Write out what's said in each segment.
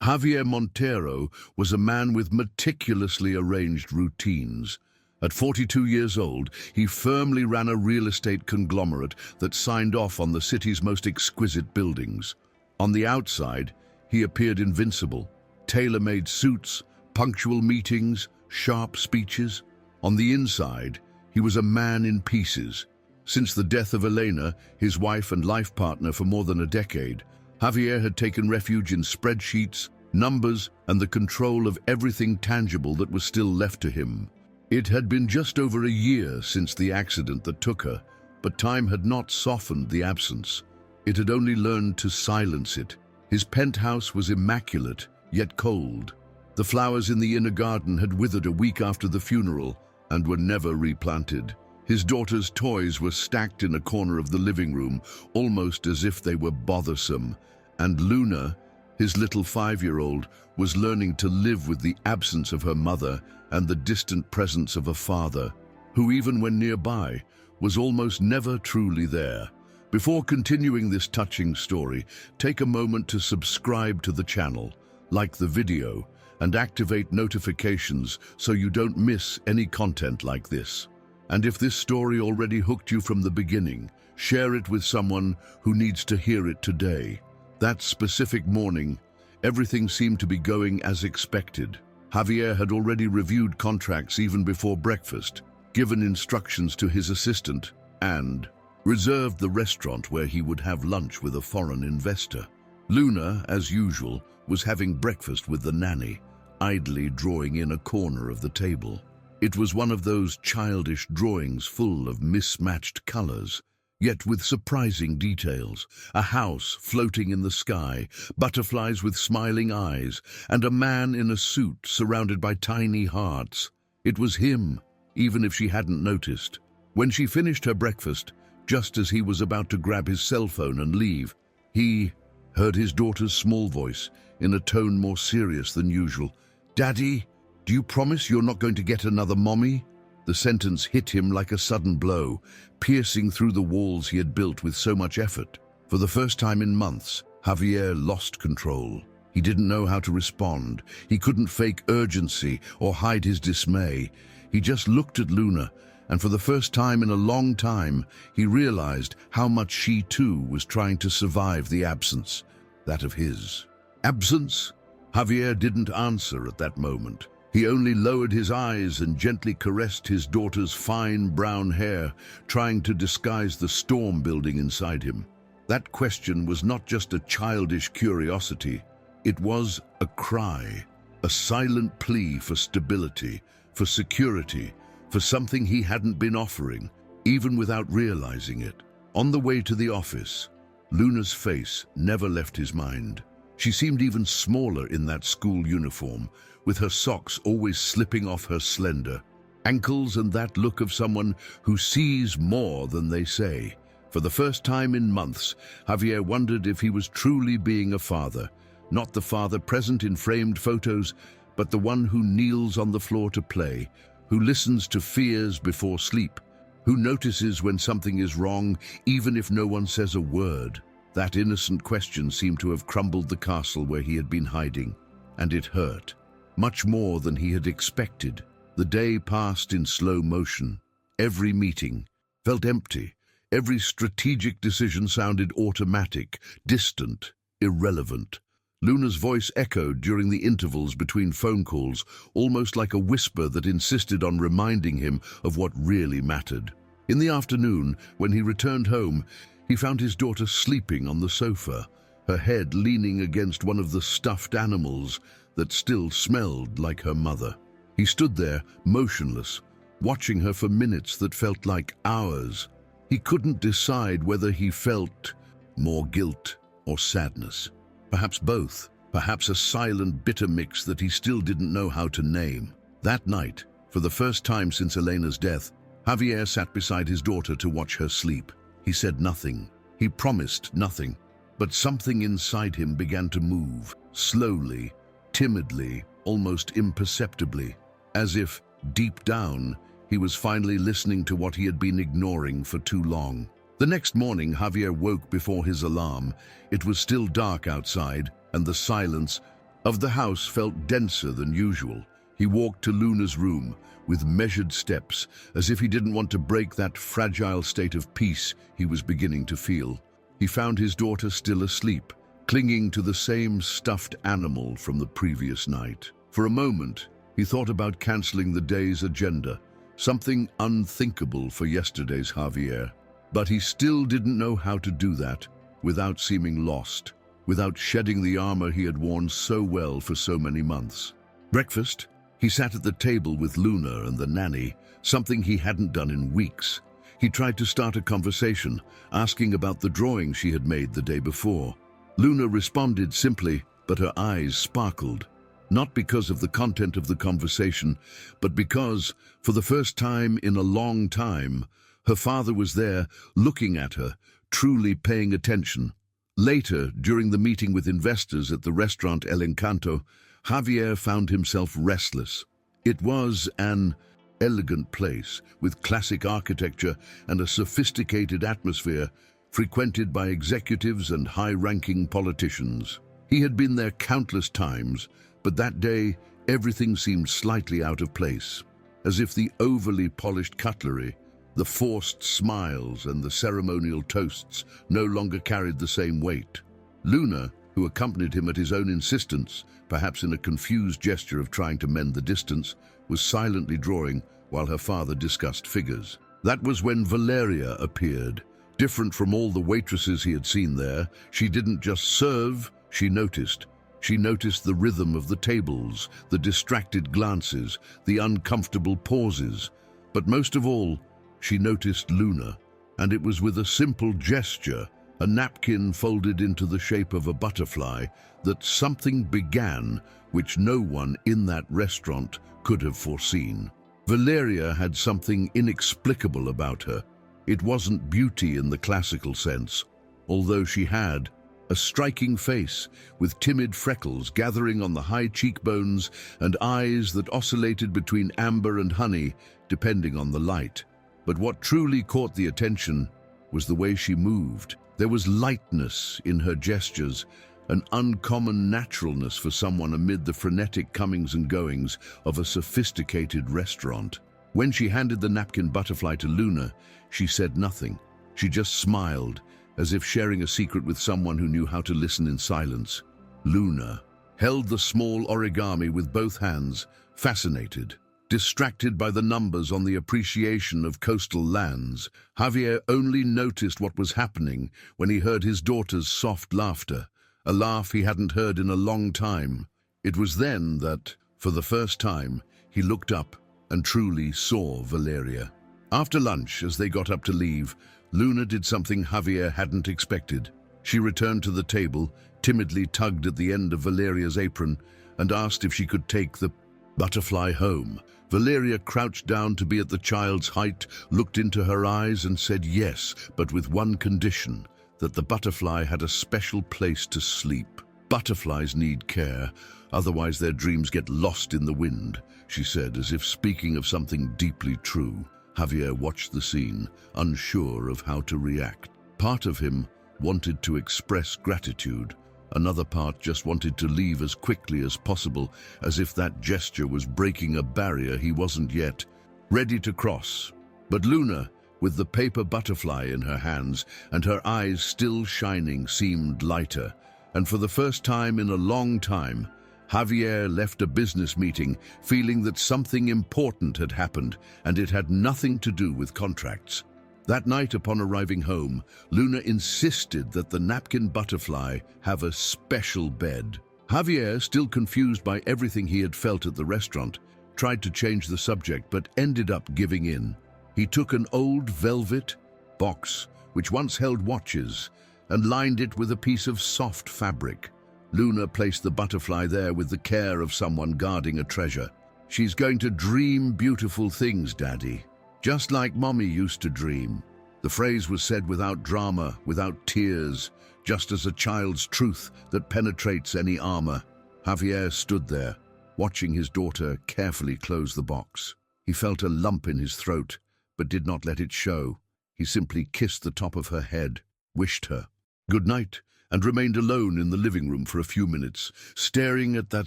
Javier Montero was a man with meticulously arranged routines. At 42 years old, he firmly ran a real estate conglomerate that signed off on the city's most exquisite buildings. On the outside, he appeared invincible. Tailor-made suits, punctual meetings, sharp speeches. On the inside, he was a man in pieces. Since the death of Elena, his wife and life partner for more than a decade, Javier had taken refuge in spreadsheets, numbers, and the control of everything tangible that was still left to him. It had been just over a year since the accident that took her, but time had not softened the absence. It had only learned to silence it. His penthouse was immaculate, yet cold. The flowers in the inner garden had withered a week after the funeral and were never replanted. His daughter's toys were stacked in a corner of the living room, almost as if they were bothersome. And Luna, his little 5-year-old, was learning to live with the absence of her mother and the distant presence of a father, who even when nearby, was almost never truly there. Before continuing this touching story, take a moment to subscribe to the channel, like the video, and activate notifications so you don't miss any content like this. And if this story already hooked you from the beginning, share it with someone who needs to hear it today. That specific morning, everything seemed to be going as expected. Javier had already reviewed contracts even before breakfast, given instructions to his assistant, and reserved the restaurant where he would have lunch with a foreign investor. Luna, as usual, was having breakfast with the nanny, idly drawing in a corner of the table. It was one of those childish drawings full of mismatched colors, yet with surprising details. A house floating in the sky, butterflies with smiling eyes, and a man in a suit surrounded by tiny hearts. It was him, even if she hadn't noticed. When she finished her breakfast, just as he was about to grab his cell phone and leave, he heard his daughter's small voice in a tone more serious than usual. "Daddy, do you promise you're not going to get another mommy?" The sentence hit him like a sudden blow, piercing through the walls he had built with so much effort. For the first time in months, Javier lost control. He didn't know how to respond. He couldn't fake urgency or hide his dismay. He just looked at Luna, and for the first time in a long time, he realized how much she too was trying to survive the absence, that of his. Absence? Javier didn't answer at that moment. He only lowered his eyes and gently caressed his daughter's fine brown hair, trying to disguise the storm building inside him. That question was not just a childish curiosity. It was a cry, a silent plea for stability, for security, for something he hadn't been offering, even without realizing it. On the way to the office, Luna's face never left his mind. She seemed even smaller in that school uniform, with her socks always slipping off her slender ankles and that look of someone who sees more than they say. For the first time in months, Javier wondered if he was truly being a father, not the father present in framed photos, but the one who kneels on the floor to play, who listens to fears before sleep, who notices when something is wrong, even if no one says a word. That innocent question seemed to have crumbled the castle where he had been hiding, and it hurt. Much more than he had expected. The day passed in slow motion. Every meeting felt empty. Every strategic decision sounded automatic, distant, irrelevant. Luna's voice echoed during the intervals between phone calls, almost like a whisper that insisted on reminding him of what really mattered. In the afternoon, when he returned home, he found his daughter sleeping on the sofa, her head leaning against one of the stuffed animals that still smelled like her mother. He stood there, motionless, watching her for minutes that felt like hours. He couldn't decide whether he felt more guilt or sadness. Perhaps both, perhaps a silent, bitter mix that he still didn't know how to name. That night, for the first time since Elena's death, Javier sat beside his daughter to watch her sleep. He said nothing. He promised nothing. But something inside him began to move, slowly, timidly, almost imperceptibly, as if, deep down, he was finally listening to what he had been ignoring for too long. The next morning, Javier woke before his alarm. It was still dark outside, and the silence of the house felt denser than usual. He walked to Luna's room with measured steps, as if he didn't want to break that fragile state of peace he was beginning to feel. He found his daughter still asleep, clinging to the same stuffed animal from the previous night. For a moment, he thought about canceling the day's agenda, something unthinkable for yesterday's Javier. But he still didn't know how to do that without seeming lost, without shedding the armor he had worn so well for so many months. Breakfast, he sat at the table with Luna and the nanny, something he hadn't done in weeks. He tried to start a conversation, asking about the drawing she had made the day before. Luna responded simply, but her eyes sparkled. Not because of the content of the conversation, but because, for the first time in a long time, her father was there, looking at her, truly paying attention. Later, during the meeting with investors at the restaurant El Encanto, Javier found himself restless. It was an elegant place, with classic architecture and a sophisticated atmosphere, frequented by executives and high-ranking politicians. He had been there countless times, but that day, everything seemed slightly out of place, as if the overly polished cutlery, the forced smiles and the ceremonial toasts no longer carried the same weight. Luna, who accompanied him at his own insistence, perhaps in a confused gesture of trying to mend the distance, was silently drawing while her father discussed figures. That was when Valeria appeared. Different from all the waitresses he had seen there, she didn't just serve, she noticed. She noticed the rhythm of the tables, the distracted glances, the uncomfortable pauses. But most of all, she noticed Luna, and it was with a simple gesture, a napkin folded into the shape of a butterfly, that something began which no one in that restaurant could have foreseen. Valeria had something inexplicable about her. It wasn't beauty in the classical sense, although she had a striking face with timid freckles gathering on the high cheekbones and eyes that oscillated between amber and honey, depending on the light. But what truly caught the attention was the way she moved. There was lightness in her gestures, an uncommon naturalness for someone amid the frenetic comings and goings of a sophisticated restaurant. When she handed the napkin butterfly to Luna, she said nothing. She just smiled, as if sharing a secret with someone who knew how to listen in silence. Luna held the small origami with both hands, fascinated. Distracted by the numbers on the appreciation of coastal lands, Javier only noticed what was happening when he heard his daughter's soft laughter, a laugh he hadn't heard in a long time. It was then that, for the first time, he looked up and truly saw Valeria. After lunch, as they got up to leave, Luna did something Javier hadn't expected. She returned to the table, timidly tugged at the end of Valeria's apron, and asked if she could take the butterfly home. Valeria crouched down to be at the child's height, looked into her eyes and said yes, but with one condition, that the butterfly had a special place to sleep. Butterflies need care, otherwise their dreams get lost in the wind, she said, as if speaking of something deeply true. Javier watched the scene, unsure of how to react. Part of him wanted to express gratitude. Another part just wanted to leave as quickly as possible, as if that gesture was breaking a barrier he wasn't yet ready to cross. But Luna, with the paper butterfly in her hands and her eyes still shining, seemed lighter. And for the first time in a long time, Javier left a business meeting feeling that something important had happened, and it had nothing to do with contracts. That night, upon arriving home, Luna insisted that the napkin butterfly have a special bed. Javier, still confused by everything he had felt at the restaurant, tried to change the subject but ended up giving in. He took an old velvet box, which once held watches, and lined it with a piece of soft fabric. Luna placed the butterfly there with the care of someone guarding a treasure. "She's going to dream beautiful things, Daddy. Just like Mommy used to dream." The phrase was said without drama, without tears, just as a child's truth that penetrates any armor. Javier stood there, watching his daughter carefully close the box. He felt a lump in his throat, but did not let it show. He simply kissed the top of her head, wished her good night, and remained alone in the living room for a few minutes, staring at that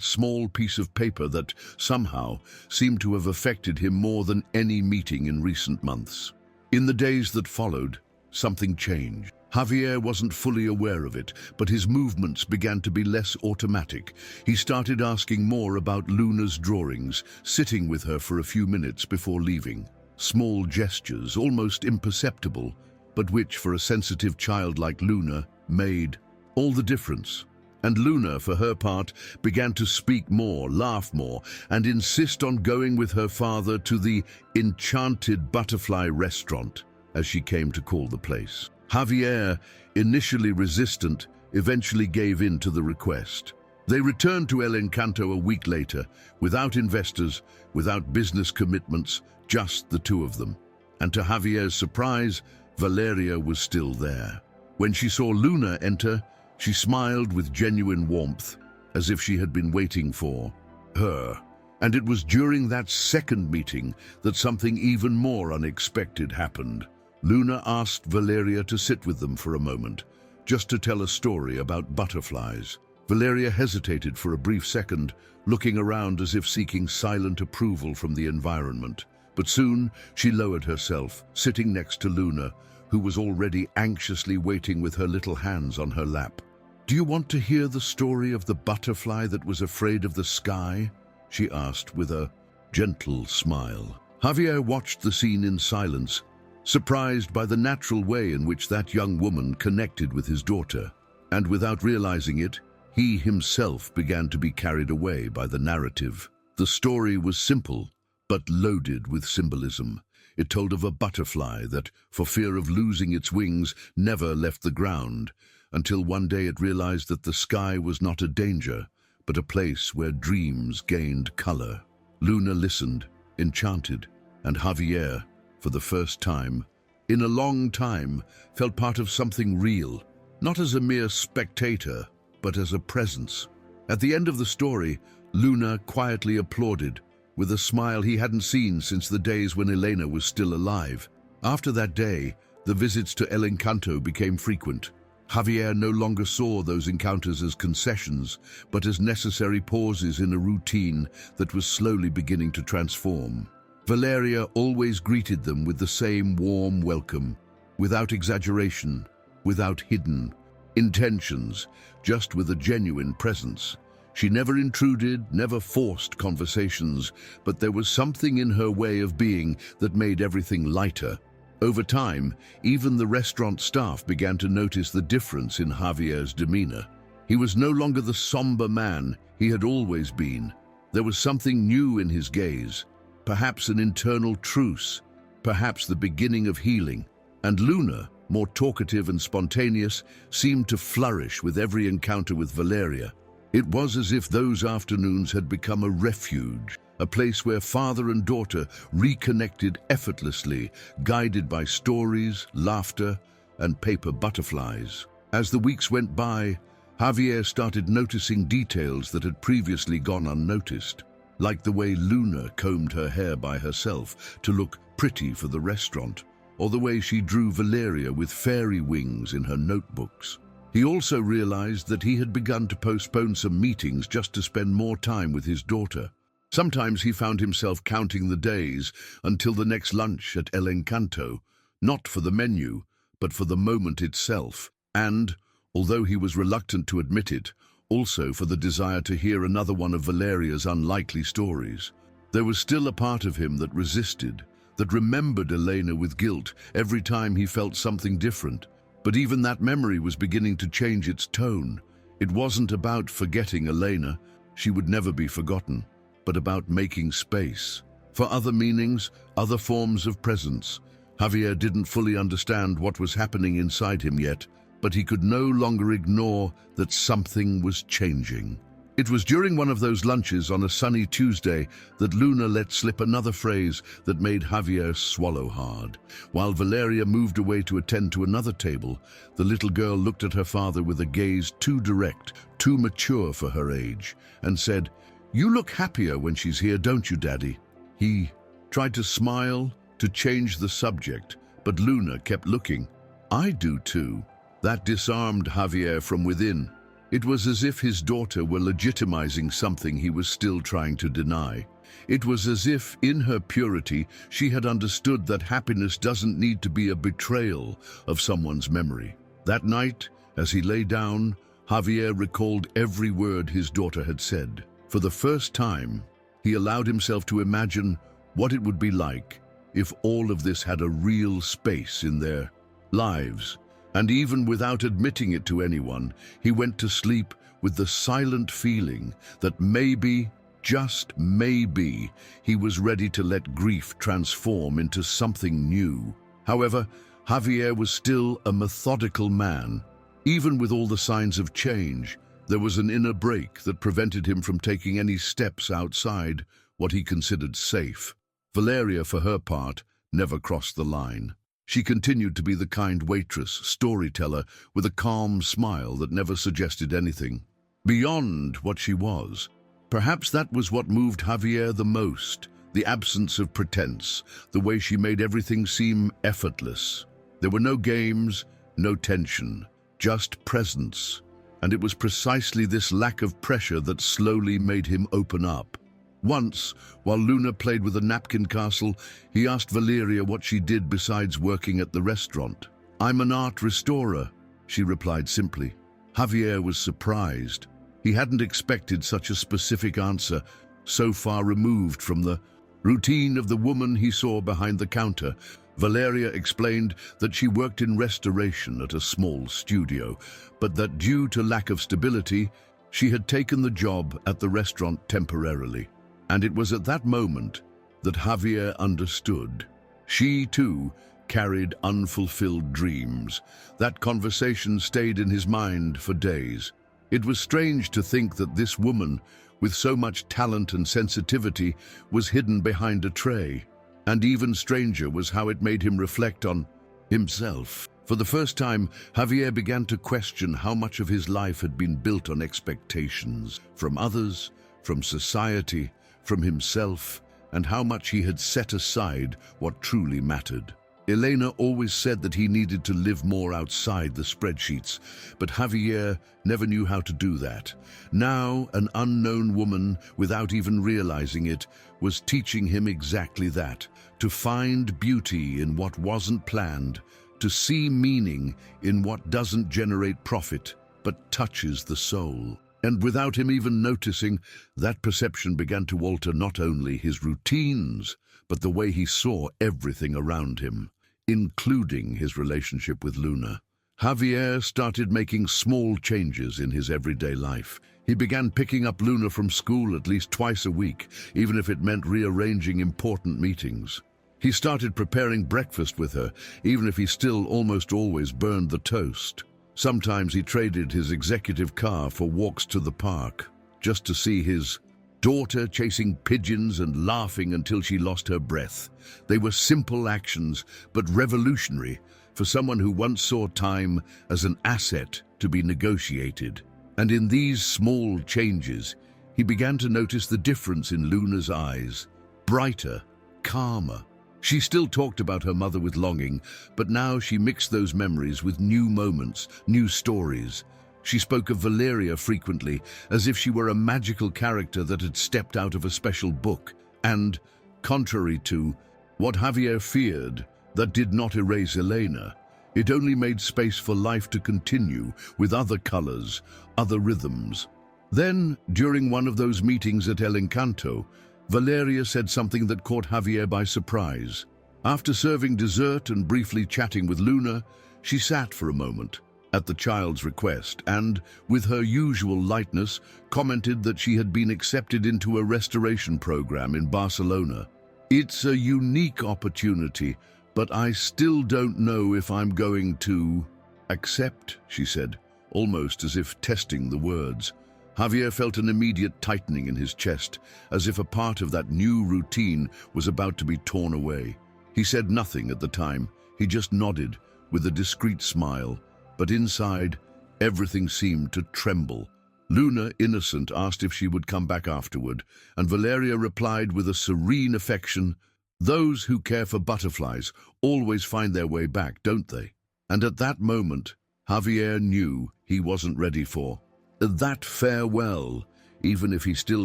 small piece of paper that, somehow, seemed to have affected him more than any meeting in recent months. In the days that followed, something changed. Javier wasn't fully aware of it, but his movements began to be less automatic. He started asking more about Luna's drawings, sitting with her for a few minutes before leaving. Small gestures, almost imperceptible, but which, for a sensitive child like Luna, made all the difference. And Luna, for her part, began to speak more, laugh more, and insist on going with her father to the enchanted butterfly restaurant, as she came to call the place. Javier, initially resistant, eventually gave in to the request. They returned to El Encanto a week later, without investors, without business commitments, just the two of them. And to Javier's surprise, Valeria was still there. When she saw Luna enter, she smiled with genuine warmth, as if she had been waiting for her. And it was during that second meeting that something even more unexpected happened. Luna asked Valeria to sit with them for a moment, just to tell a story about butterflies. Valeria hesitated for a brief second, looking around as if seeking silent approval from the environment. But soon she lowered herself, sitting next to Luna, who was already anxiously waiting with her little hands on her lap. "Do you want to hear the story of the butterfly that was afraid of the sky?" she asked with a gentle smile. Javier watched the scene in silence, surprised by the natural way in which that young woman connected with his daughter. And without realizing it, he himself began to be carried away by the narrative. The story was simple, but loaded with symbolism. It told of a butterfly that, for fear of losing its wings, never left the ground, until one day it realized that the sky was not a danger, but a place where dreams gained color. Luna listened, enchanted, and Javier, for the first time, in a long time, felt part of something real, not as a mere spectator, but as a presence. At the end of the story, Luna quietly applauded, with a smile he hadn't seen since the days when Elena was still alive. After that day, the visits to El Encanto became frequent. Javier no longer saw those encounters as concessions, but as necessary pauses in a routine that was slowly beginning to transform. Valeria always greeted them with the same warm welcome, without exaggeration, without hidden intentions, just with a genuine presence. She never intruded, never forced conversations, but there was something in her way of being that made everything lighter. Over time, even the restaurant staff began to notice the difference in Javier's demeanor. He was no longer the somber man he had always been. There was something new in his gaze, perhaps an internal truce, perhaps the beginning of healing. And Luna, more talkative and spontaneous, seemed to flourish with every encounter with Valeria. It was as if those afternoons had become a refuge, a place where father and daughter reconnected effortlessly, guided by stories, laughter, and paper butterflies. As the weeks went by, Javier started noticing details that had previously gone unnoticed, like the way Luna combed her hair by herself to look pretty for the restaurant, or the way she drew Valeria with fairy wings in her notebooks. He also realized that he had begun to postpone some meetings just to spend more time with his daughter. Sometimes he found himself counting the days until the next lunch at El Encanto, not for the menu, but for the moment itself, and, although he was reluctant to admit it, also for the desire to hear another one of Valeria's unlikely stories. There was still a part of him that resisted, that remembered Elena with guilt every time he felt something different. But even that memory was beginning to change its tone. It wasn't about forgetting Elena, she would never be forgotten, but about making space for other meanings, other forms of presence. Javier didn't fully understand what was happening inside him yet, but he could no longer ignore that something was changing. It was during one of those lunches on a sunny Tuesday that Luna let slip another phrase that made Javier swallow hard. While Valeria moved away to attend to another table, the little girl looked at her father with a gaze too direct, too mature for her age, and said, "You look happier when she's here, don't you, Daddy?" He tried to smile, to change the subject, but Luna kept looking. "I do too," That disarmed Javier from within. It was as if his daughter were legitimizing something he was still trying to deny. It was as if, in her purity, she had understood that happiness doesn't need to be a betrayal of someone's memory. That night, as he lay down, Javier recalled every word his daughter had said. For the first time, he allowed himself to imagine what it would be like if all of this had a real space in their lives. And even without admitting it to anyone, he went to sleep with the silent feeling that maybe, just maybe, he was ready to let grief transform into something new. However, Javier was still a methodical man. Even with all the signs of change, there was an inner break that prevented him from taking any steps outside what he considered safe. Valeria, for her part, never crossed the line. She continued to be the kind waitress, storyteller, with a calm smile that never suggested anything beyond what she was. Perhaps that was what moved Javier the most, the absence of pretense, the way she made everything seem effortless. There were no games, no tension, just presence. And it was precisely this lack of pressure that slowly made him open up. Once, while Luna played with a napkin castle, he asked Valeria what she did besides working at the restaurant. "I'm an art restorer," she replied simply. Javier was surprised. He hadn't expected such a specific answer, so far removed from the routine of the woman he saw behind the counter. Valeria explained that she worked in restoration at a small studio, but that due to lack of stability, she had taken the job at the restaurant temporarily. And it was at that moment that Javier understood. She, too, carried unfulfilled dreams. That conversation stayed in his mind for days. It was strange to think that this woman, with so much talent and sensitivity, was hidden behind a tray. And even stranger was how it made him reflect on himself. For the first time, Javier began to question how much of his life had been built on expectations from others, from society, from himself, and how much he had set aside what truly mattered. Elena always said that he needed to live more outside the spreadsheets, but Javier never knew how to do that. Now, an unknown woman, without even realizing it, was teaching him exactly that, to find beauty in what wasn't planned, to see meaning in what doesn't generate profit, but touches the soul. And without him even noticing, that perception began to alter not only his routines, but the way he saw everything around him, including his relationship with Luna. Javier started making small changes in his everyday life. He began picking up Luna from school at least twice a week, even if it meant rearranging important meetings. He started preparing breakfast with her, even if he still almost always burned the toast. Sometimes he traded his executive car for walks to the park, just to see his daughter chasing pigeons and laughing until she lost her breath. They were simple actions, but revolutionary for someone who once saw time as an asset to be negotiated. And in these small changes, he began to notice the difference in Luna's eyes. Brighter, calmer. She still talked about her mother with longing, but now she mixed those memories with new moments, new stories. She spoke of Valeria frequently, as if she were a magical character that had stepped out of a special book. And, contrary to what Javier feared, that did not erase Elena. It only made space for life to continue with other colors, other rhythms. Then, during one of those meetings at El Encanto, Valeria said something that caught Javier by surprise. After serving dessert and briefly chatting with Luna, she sat for a moment, at the child's request, and, with her usual lightness, commented that she had been accepted into a restoration program in Barcelona. "It's a unique opportunity, but I still don't know if I'm going to accept," she said, almost as if testing the words. Javier felt an immediate tightening in his chest, as if a part of that new routine was about to be torn away. He said nothing at the time, he just nodded, with a discreet smile, but inside, everything seemed to tremble. Luna, innocent, asked if she would come back afterward, and Valeria replied with a serene affection, "Those who care for butterflies always find their way back, don't they?" And at that moment, Javier knew he wasn't ready for that farewell, even if he still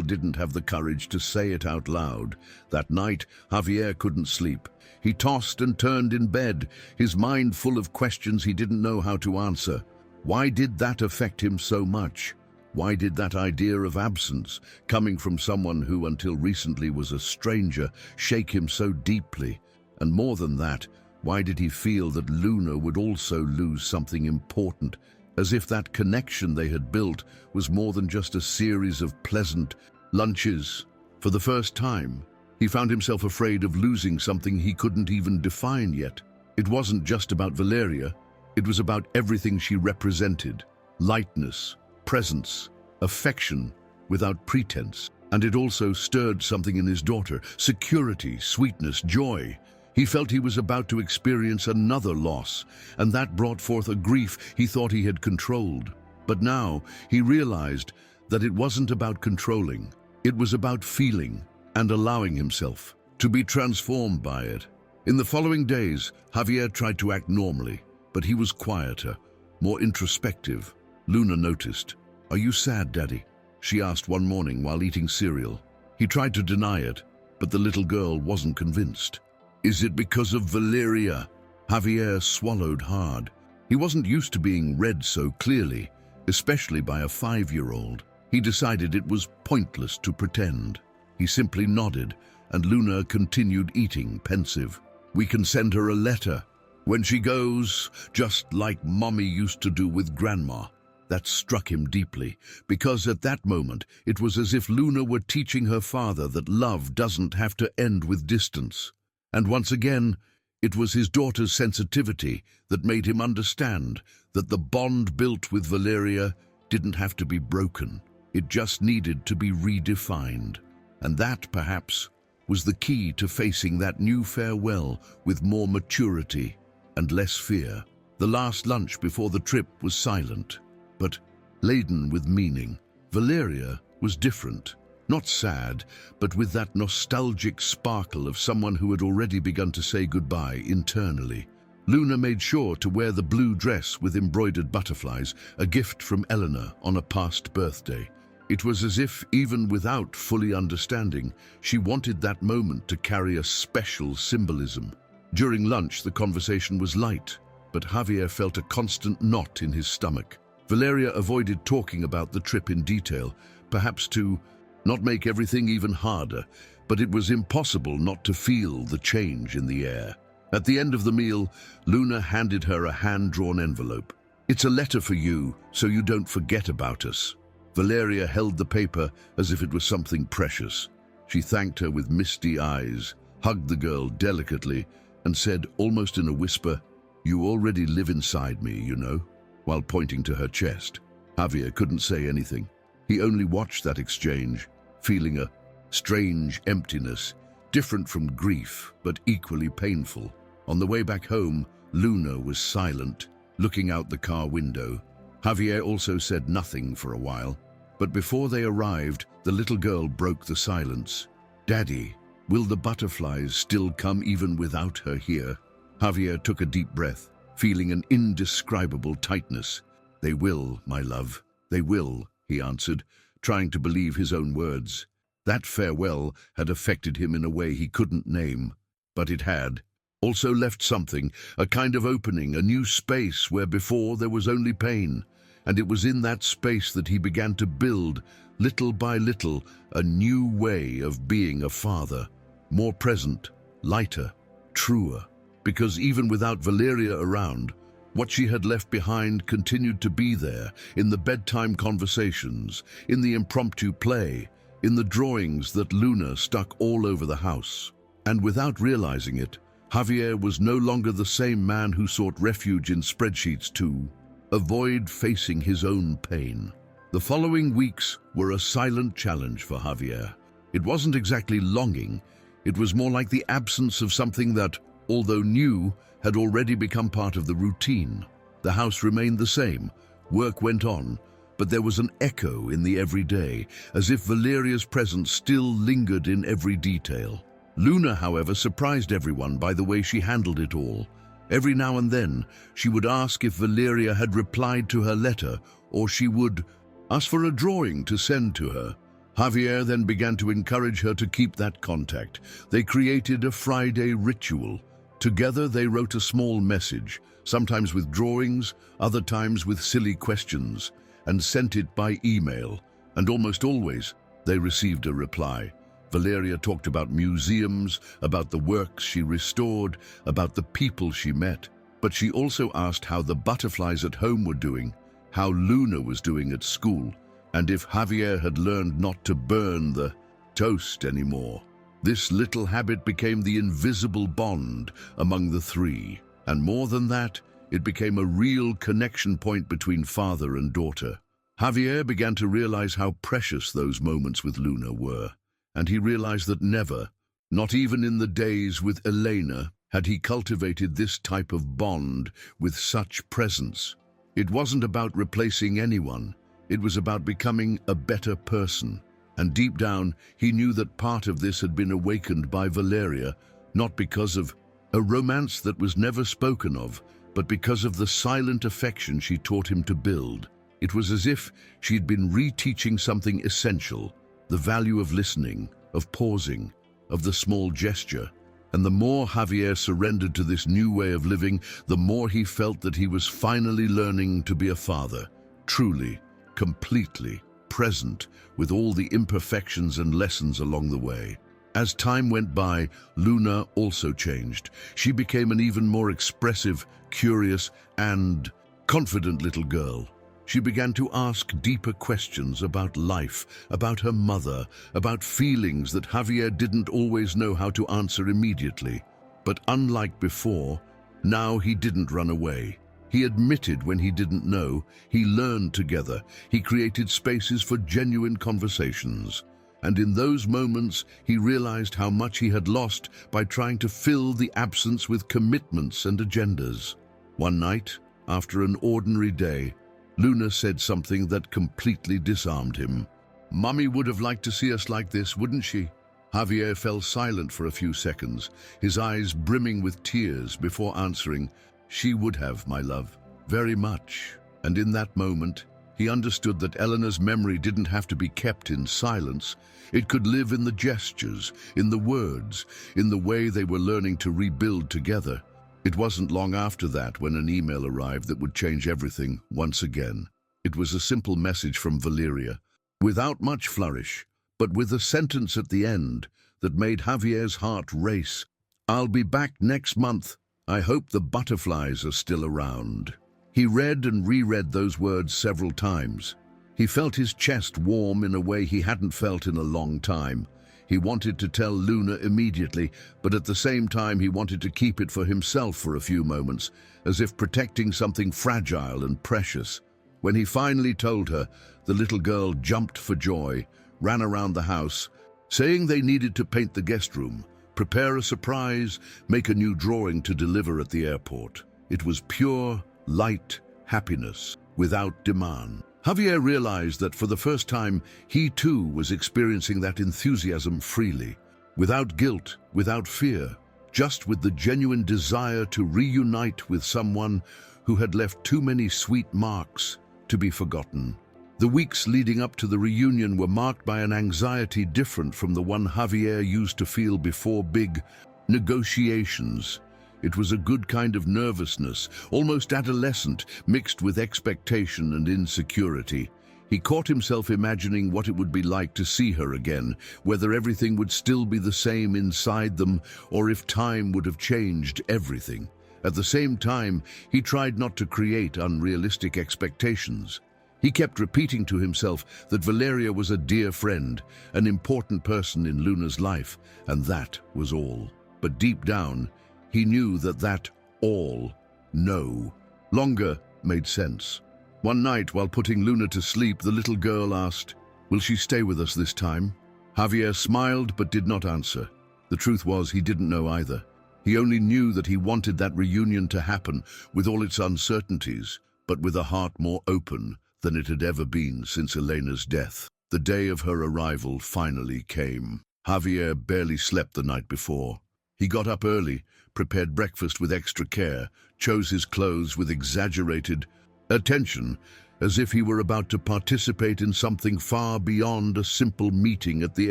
didn't have the courage to say it out loud. That night, Javier couldn't sleep. He tossed and turned in bed, his mind full of questions he didn't know how to answer. Why did that affect him so much? Why did that idea of absence, coming from someone who until recently was a stranger, shake him so deeply? And more than that, why did he feel that Luna would also lose something important, as if that connection they had built was more than just a series of pleasant lunches? For the first time, he found himself afraid of losing something he couldn't even define yet. It wasn't just about Valeria, it was about everything she represented: lightness, presence, affection without pretense. And it also stirred something in his daughter: security, sweetness, joy. He felt he was about to experience another loss, and that brought forth a grief he thought he had controlled. But now he realized that it wasn't about controlling. It was about feeling and allowing himself to be transformed by it. In the following days, Javier tried to act normally, but he was quieter, more introspective. Luna noticed. "Are you sad, Daddy?" she asked one morning while eating cereal. He tried to deny it, but the little girl wasn't convinced. "Is it because of Valeria?" Javier swallowed hard. He wasn't used to being read so clearly, especially by a 5-year-old. He decided it was pointless to pretend. He simply nodded, and Luna continued eating, pensive. "We can send her a letter when she goes, just like Mommy used to do with Grandma." That struck him deeply, because at that moment it was as if Luna were teaching her father that love doesn't have to end with distance. And once again, it was his daughter's sensitivity that made him understand that the bond built with Valeria didn't have to be broken. It just needed to be redefined. And that, perhaps, was the key to facing that new farewell with more maturity and less fear. The last lunch before the trip was silent, but laden with meaning. Valeria was different. Not sad, but with that nostalgic sparkle of someone who had already begun to say goodbye internally. Luna made sure to wear the blue dress with embroidered butterflies, a gift from Eleanor on a past birthday. It was as if, even without fully understanding, she wanted that moment to carry a special symbolism. During lunch, the conversation was light, but Javier felt a constant knot in his stomach. Valeria avoided talking about the trip in detail, perhaps to not make everything even harder, but it was impossible not to feel the change in the air. At the end of the meal, Luna handed her a hand-drawn envelope. "It's a letter for you, so you don't forget about us." Valeria held the paper as if it was something precious. She thanked her with misty eyes, hugged the girl delicately, and said, almost in a whisper, "You already live inside me, you know," while pointing to her chest. Javier couldn't say anything. He only watched that exchange, feeling a strange emptiness, different from grief, but equally painful. On the way back home, Luna was silent, looking out the car window. Javier also said nothing for a while, but before they arrived, the little girl broke the silence. "Daddy, will the butterflies still come even without her here?" Javier took a deep breath, feeling an indescribable tightness. "They will, my love, they will," he answered, trying to believe his own words. That farewell had affected him in a way he couldn't name, but it had also left something, a kind of opening, a new space where before there was only pain. And it was in that space that he began to build, little by little, a new way of being a father, more present, lighter, truer. Because even without Valeria around, what she had left behind continued to be there, in the bedtime conversations, in the impromptu play, in the drawings that Luna stuck all over the house. And without realizing it, Javier was no longer the same man who sought refuge in spreadsheets to avoid facing his own pain. The following weeks were a silent challenge for Javier. It wasn't exactly longing, it was more like the absence of something that, although new, had already become part of the routine. The house remained the same, work went on, but there was an echo in the everyday, as if Valeria's presence still lingered in every detail. Luna, however, surprised everyone by the way she handled it all. Every now and then, she would ask if Valeria had replied to her letter, or she would ask for a drawing to send to her. Javier then began to encourage her to keep that contact. They created a Friday ritual. Together they wrote a small message, sometimes with drawings, other times with silly questions, and sent it by email. And almost always, they received a reply. Valeria talked about museums, about the works she restored, about the people she met. But she also asked how the butterflies at home were doing, how Luna was doing at school, and if Javier had learned not to burn the toast anymore. This little habit became the invisible bond among the three. And more than that, it became a real connection point between father and daughter. Javier began to realize how precious those moments with Luna were. And he realized that never, not even in the days with Elena, had he cultivated this type of bond with such presence. It wasn't about replacing anyone. It was about becoming a better person. And deep down, he knew that part of this had been awakened by Valeria, not because of a romance that was never spoken of, but because of the silent affection she taught him to build. It was as if she'd been reteaching something essential, the value of listening, of pausing, of the small gesture. And the more Javier surrendered to this new way of living, the more he felt that he was finally learning to be a father, truly, completely present, with all the imperfections and lessons along the way. As time went by, Luna also changed. She became an even more expressive, curious, and confident little girl. She began to ask deeper questions about life, about her mother, about feelings that Javier didn't always know how to answer immediately. But unlike before, now he didn't run away. He admitted when he didn't know, he learned together, he created spaces for genuine conversations. And in those moments, he realized how much he had lost by trying to fill the absence with commitments and agendas. One night, after an ordinary day, Luna said something that completely disarmed him. "Mummy would have liked to see us like this, wouldn't she?" Javier fell silent for a few seconds, his eyes brimming with tears before answering, "She would have, my love, very much." And in that moment, he understood that Eleanor's memory didn't have to be kept in silence. It could live in the gestures, in the words, in the way they were learning to rebuild together. It wasn't long after that when an email arrived that would change everything once again. It was a simple message from Valeria, without much flourish, but with a sentence at the end that made Javier's heart race. "I'll be back next month. I hope the butterflies are still around." He read and reread those words several times. He felt his chest warm in a way he hadn't felt in a long time. He wanted to tell Luna immediately, but at the same time he wanted to keep it for himself for a few moments, as if protecting something fragile and precious. When he finally told her, the little girl jumped for joy, ran around the house, saying they needed to paint the guest room, prepare a surprise, make a new drawing to deliver at the airport. It was pure, light happiness, without demand. Javier realized that for the first time, he too was experiencing that enthusiasm freely, without guilt, without fear, just with the genuine desire to reunite with someone who had left too many sweet marks to be forgotten. The weeks leading up to the reunion were marked by an anxiety different from the one Javier used to feel before big negotiations. It was a good kind of nervousness, almost adolescent, mixed with expectation and insecurity. He caught himself imagining what it would be like to see her again, whether everything would still be the same inside them, or if time would have changed everything. At the same time, he tried not to create unrealistic expectations. He kept repeating to himself that Valeria was a dear friend, an important person in Luna's life, and that was all. But deep down, he knew that all, no, longer made sense. One night, while putting Luna to sleep, the little girl asked, "Will she stay with us this time?" Javier smiled but did not answer. The truth was, he didn't know either. He only knew that he wanted that reunion to happen, with all its uncertainties, but with a heart more open than it had ever been since Elena's death. The day of her arrival finally came. Javier barely slept the night before. He got up early, prepared breakfast with extra care, chose his clothes with exaggerated attention, as if he were about to participate in something far beyond a simple meeting at the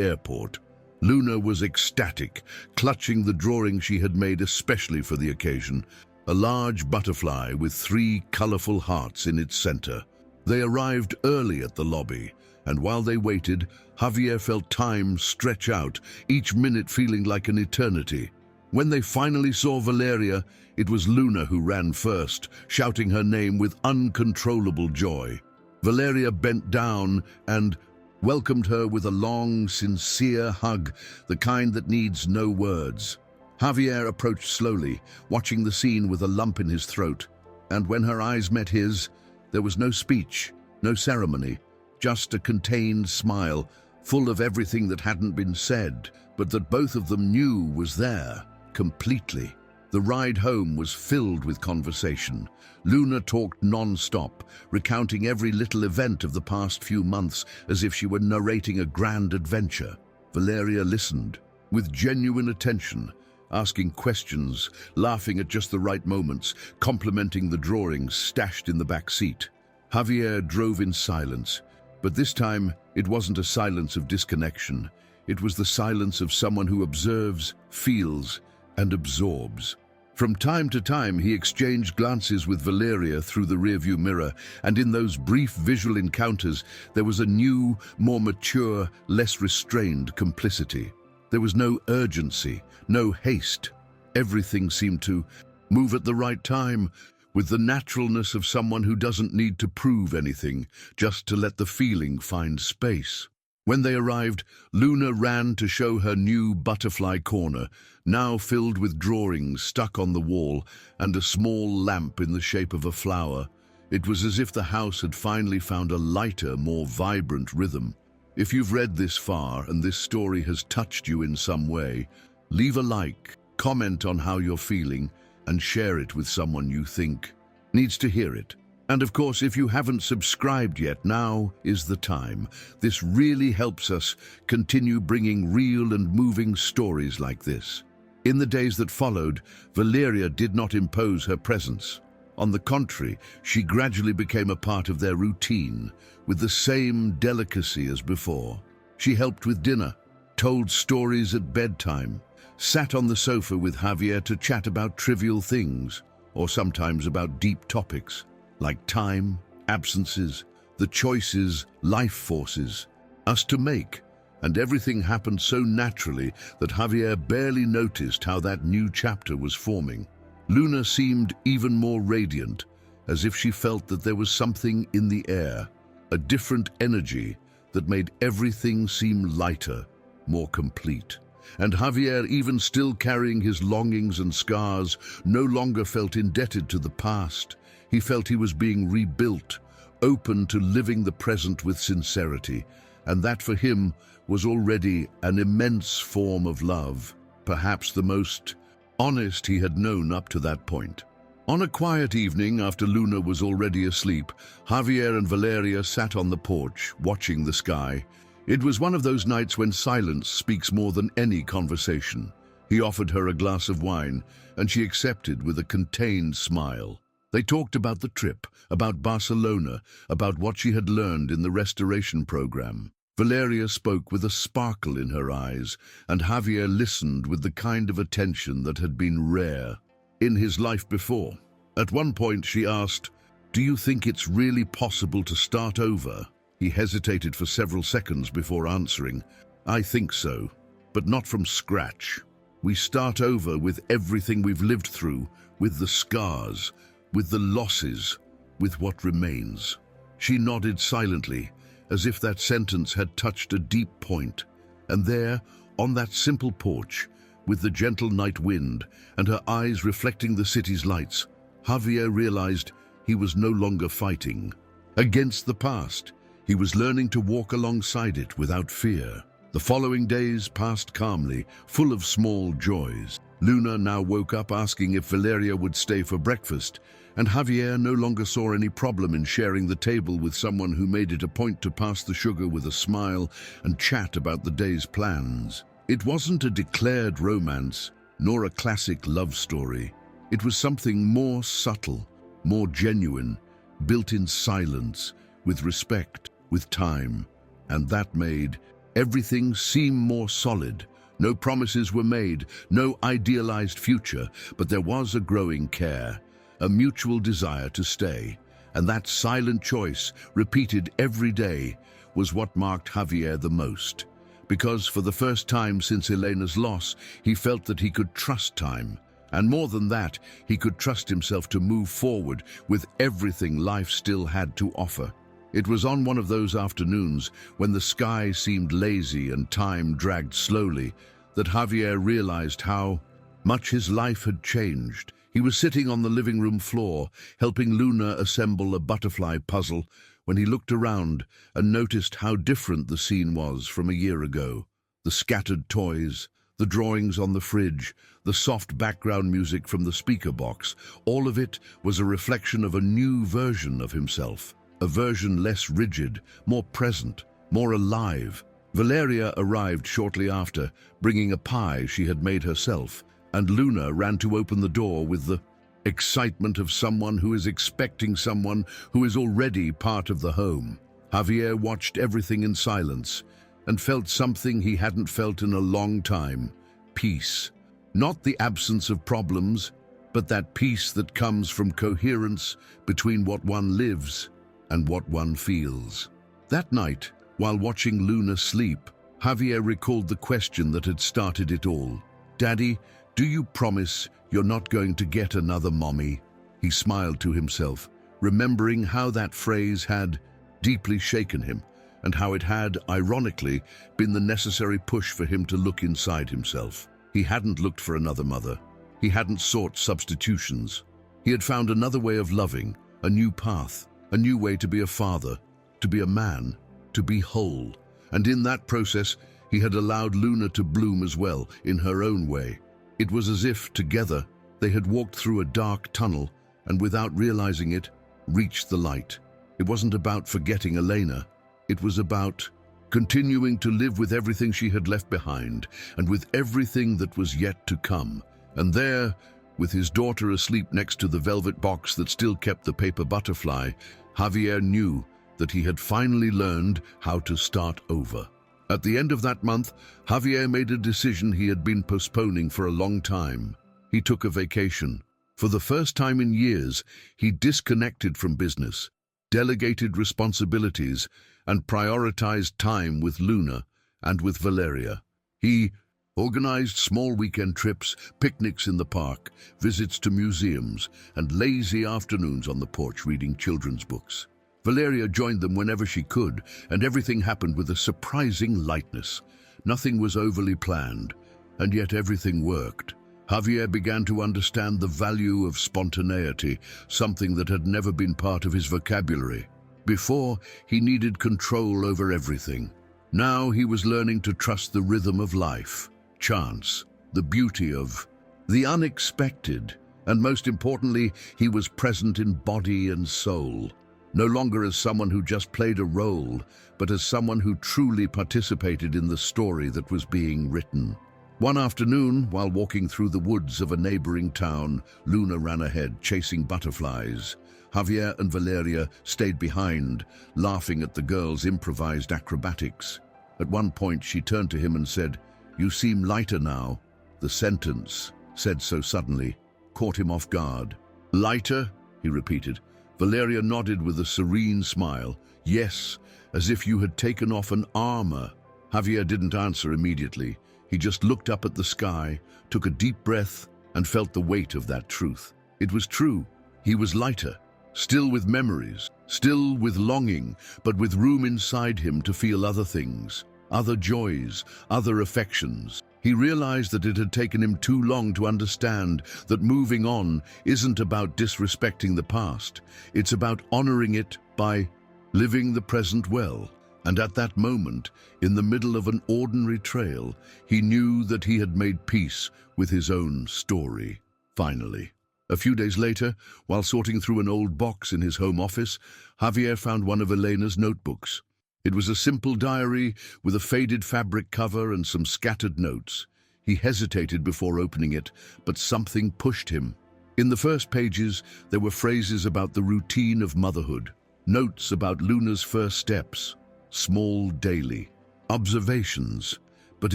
airport. Luna was ecstatic, clutching the drawing she had made especially for the occasion, a large butterfly with 3 colorful hearts in its center. They arrived early at the lobby, and while they waited, Javier felt time stretch out, each minute feeling like an eternity. When they finally saw Valeria, it was Luna who ran first, shouting her name with uncontrollable joy. Valeria bent down and welcomed her with a long, sincere hug, the kind that needs no words. Javier approached slowly, watching the scene with a lump in his throat, and when her eyes met his, there was no speech, no ceremony, just a contained smile, full of everything that hadn't been said, but that both of them knew was there, completely. The ride home was filled with conversation. Luna talked non-stop, recounting every little event of the past few months as if she were narrating a grand adventure. Valeria listened, with genuine attention, asking questions, laughing at just the right moments, complimenting the drawings stashed in the back seat. Javier drove in silence, but this time it wasn't a silence of disconnection. It was the silence of someone who observes, feels, and absorbs. From time to time, he exchanged glances with Valeria through the rearview mirror, and in those brief visual encounters, there was a new, more mature, less restrained complicity. There was no urgency, no haste. Everything seemed to move at the right time, with the naturalness of someone who doesn't need to prove anything, just to let the feeling find space. When they arrived, Luna ran to show her new butterfly corner, now filled with drawings stuck on the wall and a small lamp in the shape of a flower. It was as if the house had finally found a lighter, more vibrant rhythm. If you've read this far and this story has touched you in some way, leave a like, comment on how you're feeling, and share it with someone you think needs to hear it. And of course, if you haven't subscribed yet, now is the time. This really helps us continue bringing real and moving stories like this. In the days that followed, Valeria did not impose her presence. On the contrary, she gradually became a part of their routine, with the same delicacy as before. She helped with dinner, told stories at bedtime, sat on the sofa with Javier to chat about trivial things, or sometimes about deep topics, like time, absences, the choices life forces us to make, and everything happened so naturally that Javier barely noticed how that new chapter was forming. Luna seemed even more radiant, as if she felt that there was something in the air, a different energy that made everything seem lighter, more complete. And Javier, even still carrying his longings and scars, no longer felt indebted to the past. He felt he was being rebuilt, open to living the present with sincerity, and that for him was already an immense form of love, perhaps the most honest he had known up to that point. On a quiet evening after Luna was already asleep, Javier and Valeria sat on the porch, watching the sky. It was one of those nights when silence speaks more than any conversation. He offered her a glass of wine, and she accepted with a contained smile. They talked about the trip, about Barcelona, about what she had learned in the restoration program. Valeria spoke with a sparkle in her eyes, and Javier listened with the kind of attention that had been rare in his life before. At one point she asked, "Do you think it's really possible to start over?" He hesitated for several seconds before answering, "I think so, but not from scratch. We start over with everything we've lived through, with the scars, with the losses, with what remains." She nodded silently, as if that sentence had touched a deep point. And there, on that simple porch, with the gentle night wind and her eyes reflecting the city's lights, Javier realized he was no longer fighting against the past. He was learning to walk alongside it without fear. The following days passed calmly, full of small joys. Luna now woke up asking if Valeria would stay for breakfast, and Javier no longer saw any problem in sharing the table with someone who made it a point to pass the sugar with a smile and chat about the day's plans. It wasn't a declared romance. nor a classic love story. It was something more subtle, more genuine, built in silence, with respect, with time. And that made everything seem more solid. No promises were made, no idealized future, but there was a growing care, a mutual desire to stay. And that silent choice, repeated every day, was what marked Javier the most. Because for the first time since Elena's loss, he felt that he could trust time. And more than that, he could trust himself to move forward with everything life still had to offer. It was on one of those afternoons, when the sky seemed lazy and time dragged slowly, that Javier realized how much his life had changed. He was sitting on the living room floor, helping Luna assemble a butterfly puzzle, when he looked around and noticed how different the scene was from a year ago. The scattered toys, the drawings on the fridge, the soft background music from the speaker box, all of it was a reflection of a new version of himself. A version less rigid, more present, more alive. Valeria arrived shortly after, bringing a pie she had made herself, and Luna ran to open the door with the excitement of someone who is expecting someone who is already part of the home. Javier watched everything in silence and felt something he hadn't felt in a long time: peace. Not the absence of problems, but that peace that comes from coherence between what one lives and what one feels. That night, while watching Luna sleep, Javier recalled the question that had started it all. "Daddy, do you promise you're not going to get another mommy?" He smiled to himself, remembering how that phrase had deeply shaken him, and how it had, ironically, been the necessary push for him to look inside himself. He hadn't looked for another mother. He hadn't sought substitutions. He had found another way of loving, a new path, a new way to be a father, to be a man, to be whole. And in that process, he had allowed Luna to bloom as well, in her own way. It was as if, together, they had walked through a dark tunnel and, without realizing it, reached the light. It wasn't about forgetting Elena. It was about continuing to live with everything she had left behind and with everything that was yet to come. And there, with his daughter asleep next to the velvet box that still kept the paper butterfly, Javier knew that he had finally learned how to start over. At the end of that month, Javier made a decision he had been postponing for a long time. He took a vacation. For the first time in years, he disconnected from business, delegated responsibilities, and prioritized time with Luna and with Valeria. He organized small weekend trips, picnics in the park, visits to museums, and lazy afternoons on the porch reading children's books. Valeria joined them whenever she could, and everything happened with a surprising lightness. Nothing was overly planned, and yet everything worked. Javier began to understand the value of spontaneity, something that had never been part of his vocabulary. Before, he needed control over everything. Now he was learning to trust the rhythm of life, chance, the beauty of the unexpected, and most importantly, he was present in body and soul. No longer as someone who just played a role, but as someone who truly participated in the story that was being written. One afternoon, while walking through the woods of a neighboring town, Luna ran ahead, chasing butterflies. Javier and Valeria stayed behind, laughing at the girl's improvised acrobatics. At one point, she turned to him and said, "You seem lighter now." The sentence, said so suddenly, caught him off guard. "Lighter?" he repeated. Valeria nodded with a serene smile. "Yes, as if you had taken off an armor." Javier didn't answer immediately. He just looked up at the sky, took a deep breath, and felt the weight of that truth. It was true. He was lighter, still with memories, still with longing, but with room inside him to feel other things, other joys, other affections. He realized that it had taken him too long to understand that moving on isn't about disrespecting the past. It's about honoring it by living the present well. And at that moment, in the middle of an ordinary trail, he knew that he had made peace with his own story, finally. A few days later, while sorting through an old box in his home office, Javier found one of Elena's notebooks. It was a simple diary with a faded fabric cover and some scattered notes. He hesitated before opening it, but something pushed him. In the first pages, there were phrases about the routine of motherhood, notes about Luna's first steps, small daily observations. But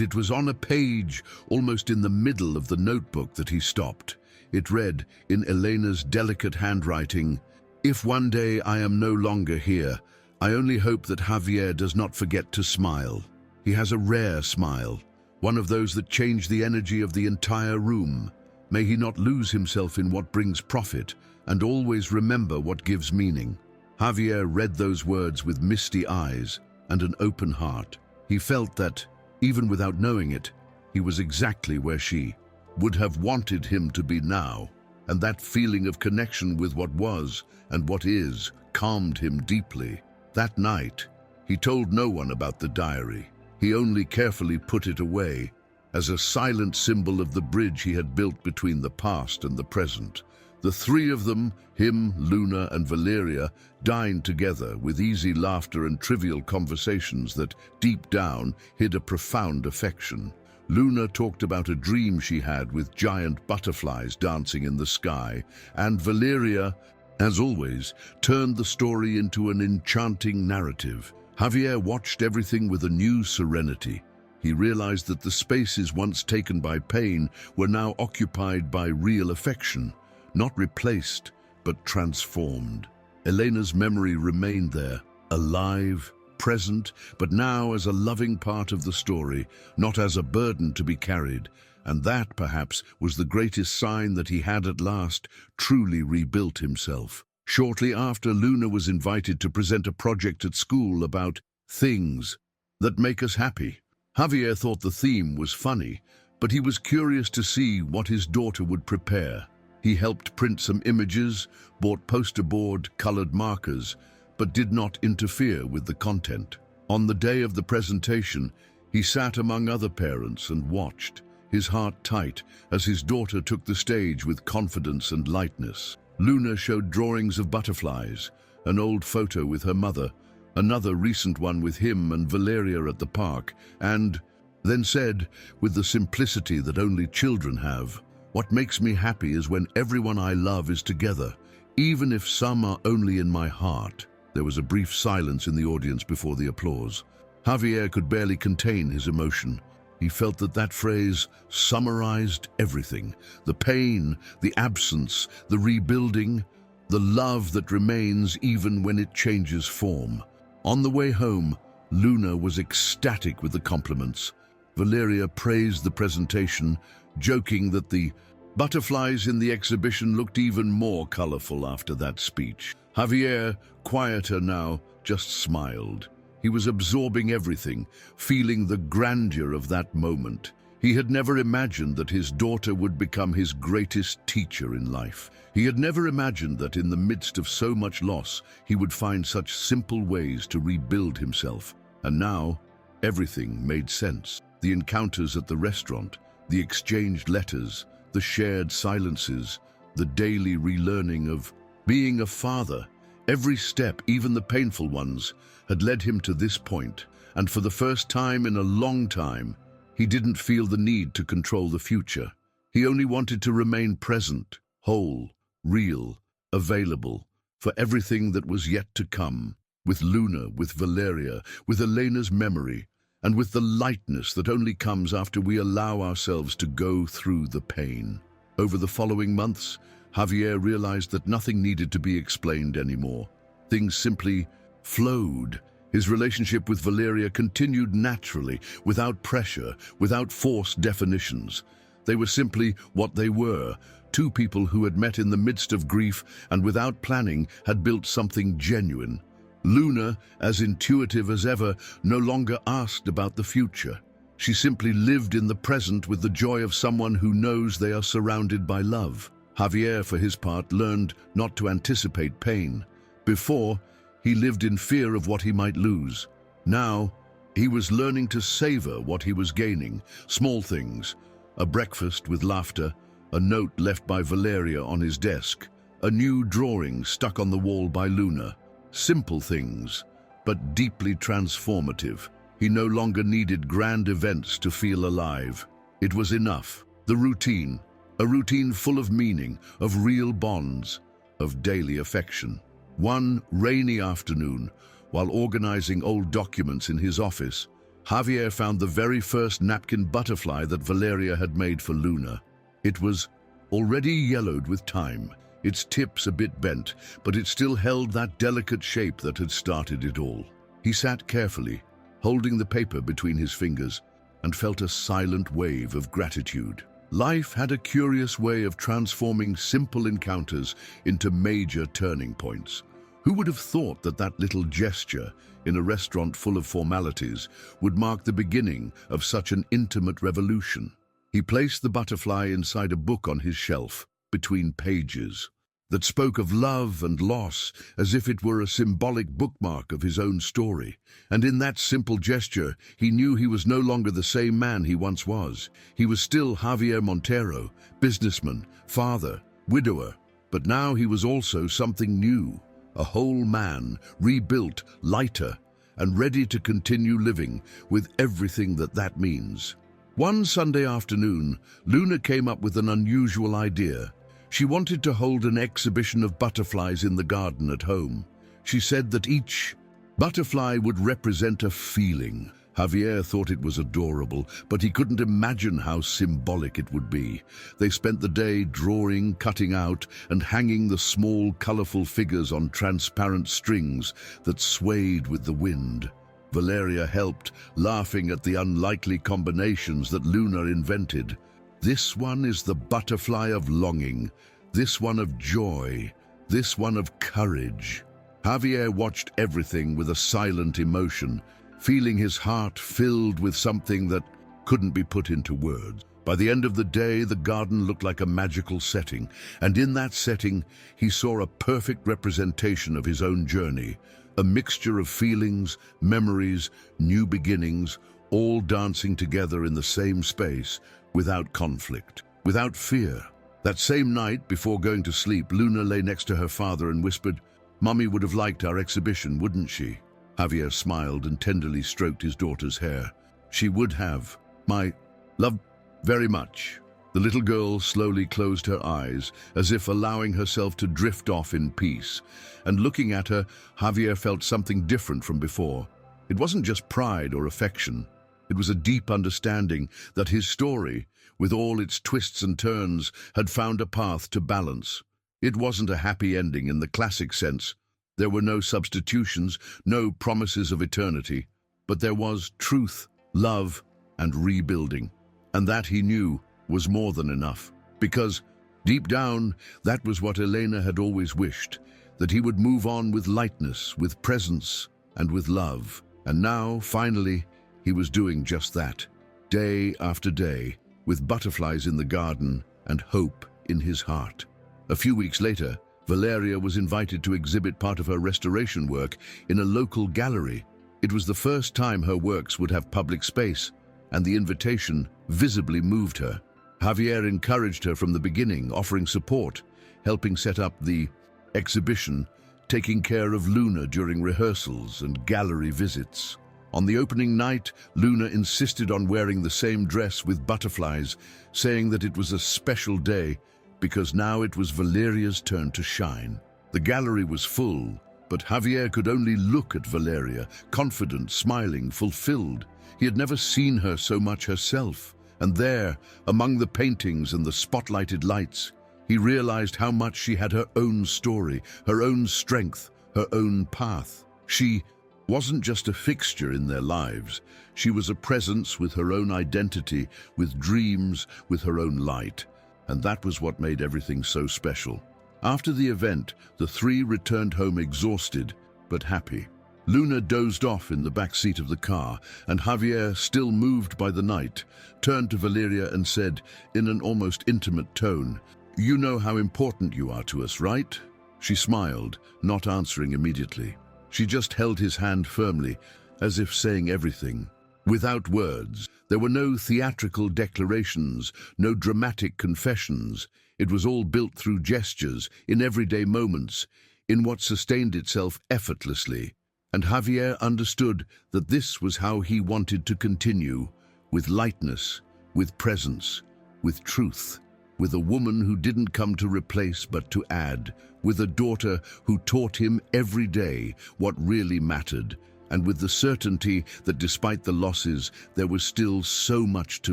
it was on a page, almost in the middle of the notebook, that he stopped. It read, in Elena's delicate handwriting, "If one day I am no longer here, I only hope that Javier does not forget to smile. He has a rare smile, one of those that change the energy of the entire room. May he not lose himself in what brings profit, and always remember what gives meaning." Javier read those words with misty eyes and an open heart. He felt that, even without knowing it, he was exactly where she would have wanted him to be now, and that feeling of connection with what was and what is calmed him deeply. That night, he told no one about the diary. He only carefully put it away, as a silent symbol of the bridge he had built between the past and the present. The three of them, him, Luna, and Valeria, dined together with easy laughter and trivial conversations that, deep down, hid a profound affection. Luna talked about a dream she had with giant butterflies dancing in the sky, and Valeria, as always, turned the story into an enchanting narrative. Javier watched everything with a new serenity. He realized that the spaces once taken by pain were now occupied by real affection, not replaced, but transformed. Elena's memory remained there, alive, present, but now as a loving part of the story, not as a burden to be carried. And that, perhaps, was the greatest sign that he had at last truly rebuilt himself. Shortly after, Luna was invited to present a project at school about things that make us happy. Javier thought the theme was funny, but he was curious to see what his daughter would prepare. He helped print some images, bought poster board, colored markers, but did not interfere with the content. On the day of the presentation, he sat among other parents and watched, his heart tight, as his daughter took the stage with confidence and lightness. Luna showed drawings of butterflies, an old photo with her mother, another recent one with him and Valeria at the park, and then said, with the simplicity that only children have, "What makes me happy is when everyone I love is together, even if some are only in my heart." There was a brief silence in the audience before the applause. Javier could barely contain his emotion. He felt that that phrase summarized everything: the pain, the absence, the rebuilding, the love that remains even when it changes form. On the way home, Luna was ecstatic with the compliments. Valeria praised the presentation, joking that the butterflies in the exhibition looked even more colorful after that speech. Javier, quieter now, just smiled. He was absorbing everything, feeling the grandeur of that moment. He had never imagined that his daughter would become his greatest teacher in life. He had never imagined that in the midst of so much loss, he would find such simple ways to rebuild himself. And now, everything made sense. The encounters at the restaurant, the exchanged letters, the shared silences, the daily relearning of being a father. Every step, even the painful ones, had led him to this point, and for the first time in a long time, he didn't feel the need to control the future. He only wanted to remain present, whole, real, available, for everything that was yet to come, with Luna, with Valeria, with Elena's memory, and with the lightness that only comes after we allow ourselves to go through the pain. Over the following months, Javier realized that nothing needed to be explained anymore. Things simply flowed. His relationship with Valeria continued naturally, without pressure, without forced definitions. They were simply what they were, two people who had met in the midst of grief and without planning had built something genuine. Luna, as intuitive as ever, no longer asked about the future. She simply lived in the present with the joy of someone who knows they are surrounded by love. Javier, for his part, learned not to anticipate pain. Before, he lived in fear of what he might lose. Now, he was learning to savor what he was gaining. Small things, a breakfast with laughter, a note left by Valeria on his desk, a new drawing stuck on the wall by Luna. Simple things, but deeply transformative. He no longer needed grand events to feel alive. It was enough. The routine, a routine full of meaning, of real bonds, of daily affection. One rainy afternoon, while organizing old documents in his office, Javier found the very first napkin butterfly that Valeria had made for Luna. It was already yellowed with time, its tips a bit bent, but it still held that delicate shape that had started it all. He sat carefully, holding the paper between his fingers, and felt a silent wave of gratitude. Life had a curious way of transforming simple encounters into major turning points. Who would have thought that that little gesture in a restaurant full of formalities would mark the beginning of such an intimate revolution? He placed the butterfly inside a book on his shelf, between pages, that spoke of love and loss as if it were a symbolic bookmark of his own story. And in that simple gesture, he knew he was no longer the same man he once was. He was still Javier Montero, businessman, father, widower, but now he was also something new. A whole man, rebuilt, lighter, and ready to continue living with everything that means. One Sunday afternoon, Luna came up with an unusual idea. She wanted to hold an exhibition of butterflies in the garden at home. She said that each butterfly would represent a feeling. Javier thought it was adorable, but he couldn't imagine how symbolic it would be. They spent the day drawing, cutting out, and hanging the small, colorful figures on transparent strings that swayed with the wind. Valeria helped, laughing at the unlikely combinations that Luna invented. This one is the butterfly of longing, this one of joy, this one of courage. Javier watched everything with a silent emotion, feeling his heart filled with something that couldn't be put into words. By the end of the day, the garden looked like a magical setting, and in that setting, he saw a perfect representation of his own journey, a mixture of feelings, memories, new beginnings, all dancing together in the same space, without conflict, without fear. That same night, before going to sleep, Luna lay next to her father and whispered, "Mummy would have liked our exhibition, wouldn't she?" Javier smiled and tenderly stroked his daughter's hair. "She would have, my love, very much." The little girl slowly closed her eyes, as if allowing herself to drift off in peace. And looking at her, Javier felt something different from before. It wasn't just pride or affection. It was a deep understanding that his story, with all its twists and turns, had found a path to balance. It wasn't a happy ending in the classic sense. There were no substitutions, no promises of eternity, but there was truth, love, and rebuilding. And that, he knew, was more than enough. Because, deep down, that was what Elena had always wished, that he would move on with lightness, with presence, and with love. And now, finally, he was doing just that, day after day, with butterflies in the garden and hope in his heart. A few weeks later, Valeria was invited to exhibit part of her restoration work in a local gallery. It was the first time her works would have public space, and the invitation visibly moved her. Javier encouraged her from the beginning, offering support, helping set up the exhibition, taking care of Luna during rehearsals and gallery visits. On the opening night, Luna insisted on wearing the same dress with butterflies, saying that it was a special day because now it was Valeria's turn to shine. The gallery was full, but Javier could only look at Valeria, confident, smiling, fulfilled. He had never seen her so much herself. And there, among the paintings and the spotlighted lights, he realized how much she had her own story, her own strength, her own path. She wasn't just a fixture in their lives. She was a presence with her own identity, with dreams, with her own light. And that was what made everything so special. After the event, the three returned home exhausted, but happy. Luna dozed off in the back seat of the car, and Javier, still moved by the night, turned to Valeria and said, in an almost intimate tone, "You know how important you are to us, right?" She smiled, not answering immediately. She just held his hand firmly, as if saying everything. Without words, there were no theatrical declarations, no dramatic confessions. It was all built through gestures, in everyday moments, in what sustained itself effortlessly. And Javier understood that this was how he wanted to continue, with lightness, with presence, with truth, with a woman who didn't come to replace but to add, with a daughter who taught him every day what really mattered, and with the certainty that despite the losses, there was still so much to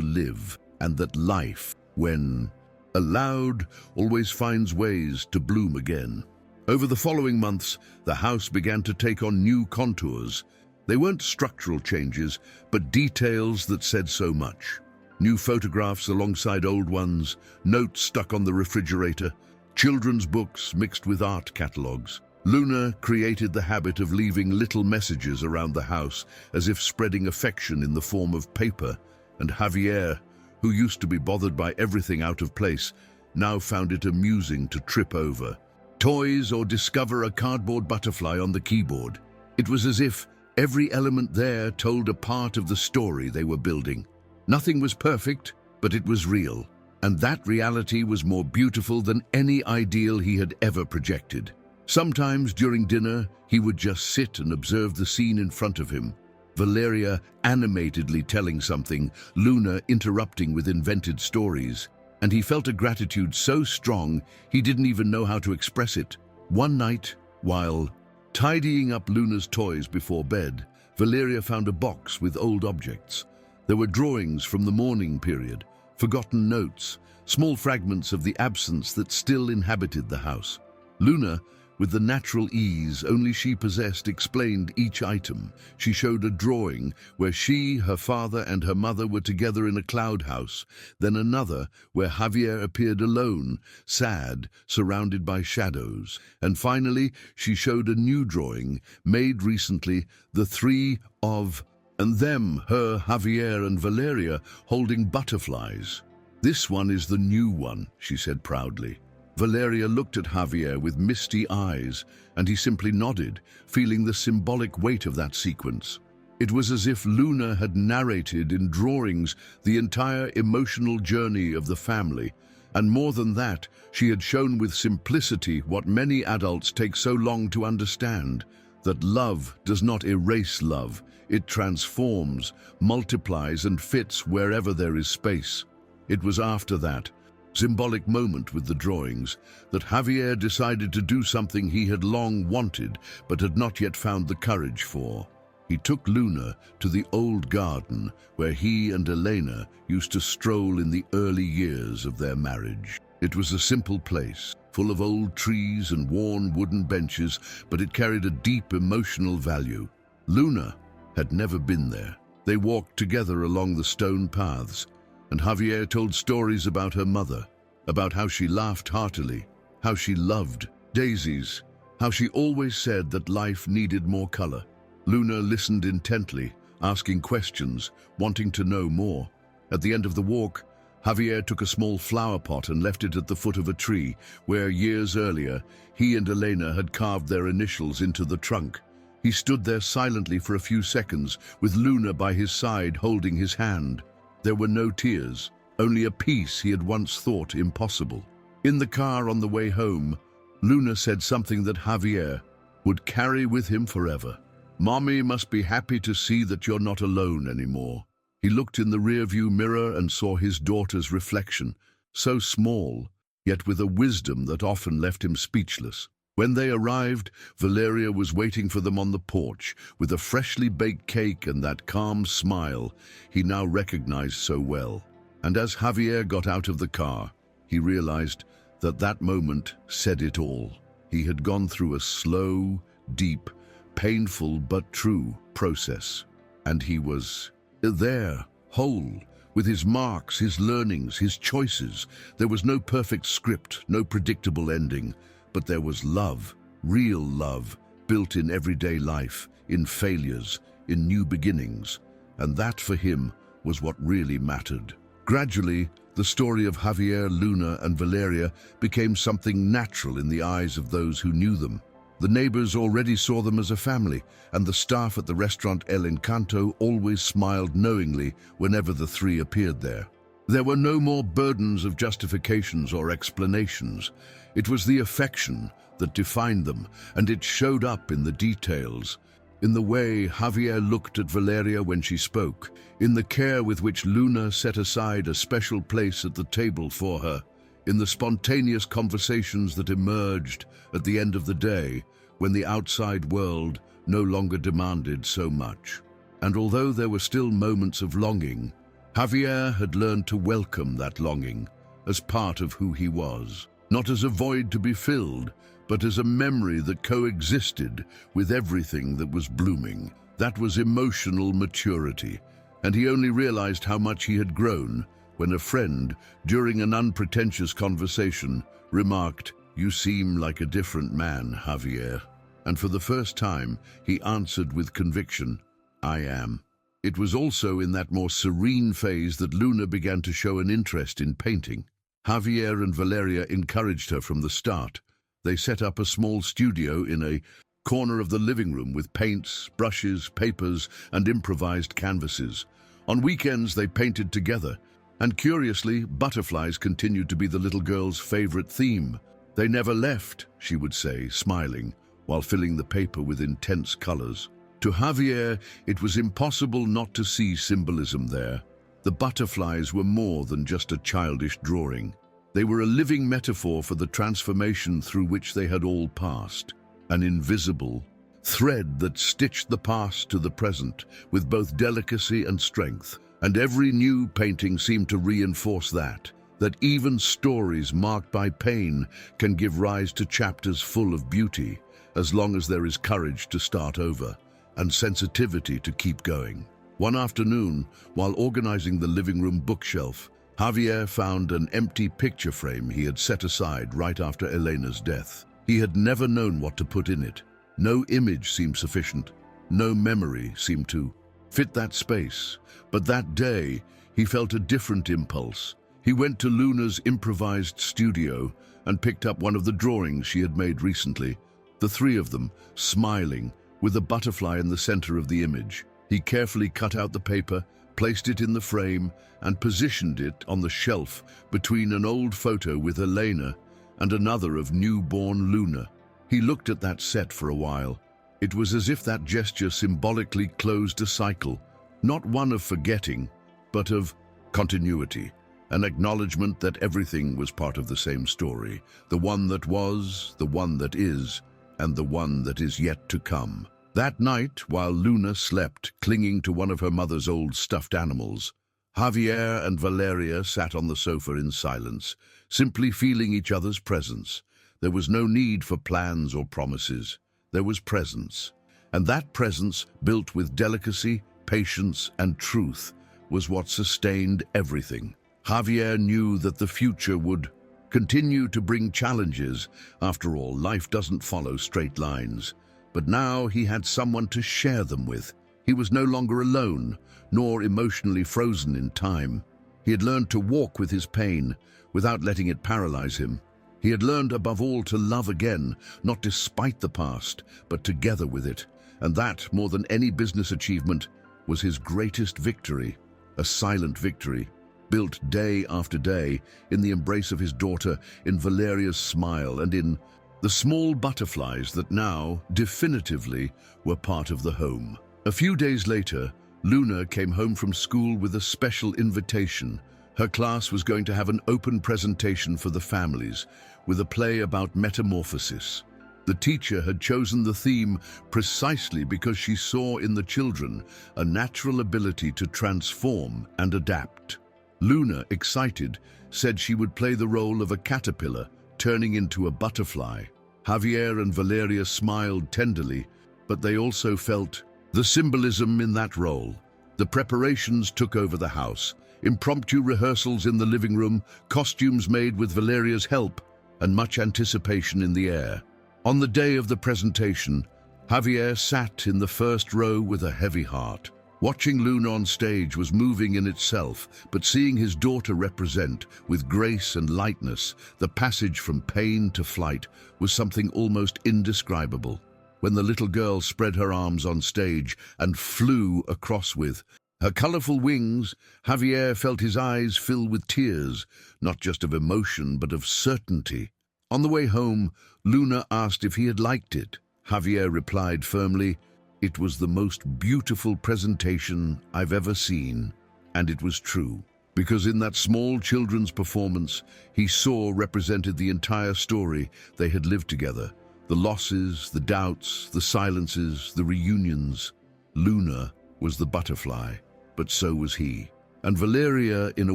live, and that life, when allowed, always finds ways to bloom again. Over the following months, the house began to take on new contours. They weren't structural changes, but details that said so much. New photographs alongside old ones, notes stuck on the refrigerator, children's books mixed with art catalogues. Luna created the habit of leaving little messages around the house, as if spreading affection in the form of paper, and Javier, who used to be bothered by everything out of place, now found it amusing to trip over toys or discover a cardboard butterfly on the keyboard. It was as if every element there told a part of the story they were building. Nothing was perfect, but it was real, and that reality was more beautiful than any ideal he had ever projected. Sometimes during dinner, he would just sit and observe the scene in front of him, Valeria animatedly telling something, Luna interrupting with invented stories, and he felt a gratitude so strong he didn't even know how to express it. One night, while tidying up Luna's toys before bed, Valeria found a box with old objects. There were drawings from the mourning period, forgotten notes, small fragments of the absence that still inhabited the house. Luna, with the natural ease only she possessed, explained each item. She showed a drawing where she, her father, and her mother were together in a cloud house, then another where Javier appeared alone, sad, surrounded by shadows. And finally, she showed a new drawing, made recently, the three of and them, her, Javier, and Valeria, holding butterflies. "This one is the new one," she said proudly. Valeria looked at Javier with misty eyes, and he simply nodded, feeling the symbolic weight of that sequence. It was as if Luna had narrated in drawings the entire emotional journey of the family, and more than that, she had shown with simplicity what many adults take so long to understand, that love does not erase love, it transforms, multiplies, and fits wherever there is space. It was after that symbolic moment with the drawings that Javier decided to do something he had long wanted but had not yet found the courage for. He took Luna to the old garden where he and Elena used to stroll in the early years of their marriage. It was a simple place, full of old trees and worn wooden benches, but it carried a deep emotional value. Luna had never been there. They walked together along the stone paths, and Javier told stories about her mother, about how she laughed heartily, how she loved daisies, how she always said that life needed more color. Luna listened intently, asking questions, wanting to know more. At the end of the walk, Javier took a small flower pot and left it at the foot of a tree, where years earlier, he and Elena had carved their initials into the trunk. He stood there silently for a few seconds, with Luna by his side holding his hand. There were no tears, only a peace he had once thought impossible. In the car on the way home, Luna said something that Javier would carry with him forever. "Mommy must be happy to see that you're not alone anymore." He looked in the rearview mirror and saw his daughter's reflection, so small, yet with a wisdom that often left him speechless. When they arrived, Valeria was waiting for them on the porch, with a freshly baked cake and that calm smile he now recognized so well. And as Javier got out of the car, he realized that that moment said it all. He had gone through a slow, deep, painful but true process, and he was there, whole, with his marks, his learnings, his choices. There was no perfect script, no predictable ending, but there was love, real love, built in everyday life, in failures, in new beginnings, and that for him was what really mattered. Gradually, the story of Javier, Luna, and Valeria became something natural in the eyes of those who knew them. The neighbors already saw them as a family, and the staff at the restaurant El Encanto always smiled knowingly whenever the three appeared there. There were no more burdens of justifications or explanations. It was the affection that defined them, and it showed up in the details. in the way Javier looked at Valeria when she spoke, in the care with which Luna set aside a special place at the table for her, in the spontaneous conversations that emerged at the end of the day when the outside world no longer demanded so much. And although there were still moments of longing, Javier had learned to welcome that longing as part of who he was, not as a void to be filled, but as a memory that coexisted with everything that was blooming. That was emotional maturity, and he only realized how much he had grown when a friend, during an unpretentious conversation, remarked, "You seem like a different man, Javier." And for the first time, he answered with conviction, "I am." It was also in that more serene phase that Luna began to show an interest in painting. Javier and Valeria encouraged her from the start. They set up a small studio in a corner of the living room with paints, brushes, papers, and improvised canvases. On weekends, they painted together, and curiously, butterflies continued to be the little girl's favorite theme. "They never left," she would say, smiling, while filling the paper with intense colors. To Javier, it was impossible not to see symbolism there. The butterflies were more than just a childish drawing. They were a living metaphor for the transformation through which they had all passed, an invisible thread that stitched the past to the present with both delicacy and strength. And every new painting seemed to reinforce that even stories marked by pain can give rise to chapters full of beauty, as long as there is courage to start over and sensitivity to keep going. One afternoon, while organizing the living room bookshelf, Javier found an empty picture frame he had set aside right after Elena's death. He had never known what to put in it. No image seemed sufficient. No memory seemed to fit that space. But that day, he felt a different impulse. He went to Luna's improvised studio and picked up one of the drawings she had made recently, the three of them, smiling, with a butterfly in the center of the image. He carefully cut out the paper, placed it in the frame, and positioned it on the shelf between an old photo with Elena and another of newborn Luna. He looked at that set for a while. It was as if that gesture symbolically closed a cycle, not one of forgetting, but of continuity, an acknowledgement that everything was part of the same story, the one that was, the one that is, and the one that is yet to come. That night, while Luna slept, clinging to one of her mother's old stuffed animals, Javier and Valeria sat on the sofa in silence, simply feeling each other's presence. There was no need for plans or promises. There was presence. And that presence, built with delicacy, patience, and truth, was what sustained everything. Javier knew that the future would continue to bring challenges. After all, life doesn't follow straight lines. But now he had someone to share them with. He was no longer alone, nor emotionally frozen in time. He had learned to walk with his pain, without letting it paralyze him. He had learned above all to love again, not despite the past, but together with it. And that, more than any business achievement, was his greatest victory, a silent victory, built day after day in the embrace of his daughter, in Valeria's smile, and in the small butterflies that now, definitively, were part of the home. A few days later, Luna came home from school with a special invitation. Her class was going to have an open presentation for the families, with a play about metamorphosis. The teacher had chosen the theme precisely because she saw in the children a natural ability to transform and adapt. Luna, excited, said she would play the role of a caterpillar, turning into a butterfly. Javier and Valeria smiled tenderly, but they also felt the symbolism in that role. The preparations took over the house. Impromptu rehearsals in the living room, costumes made with Valeria's help, and much anticipation in the air. On the day of the presentation, Javier sat in the first row with a heavy heart. Watching Luna on stage was moving in itself, but seeing his daughter represent, with grace and lightness, the passage from pain to flight was something almost indescribable. When the little girl spread her arms on stage and flew across with her colorful wings, Javier felt his eyes fill with tears, not just of emotion, but of certainty. On the way home, Luna asked if he had liked it. Javier replied firmly, It was the most beautiful presentation I've ever seen, and it was true. Because in that small children's performance, he saw represented the entire story they had lived together. The losses, the doubts, the silences, the reunions. Luna was the butterfly, but so was he. And Valeria, in a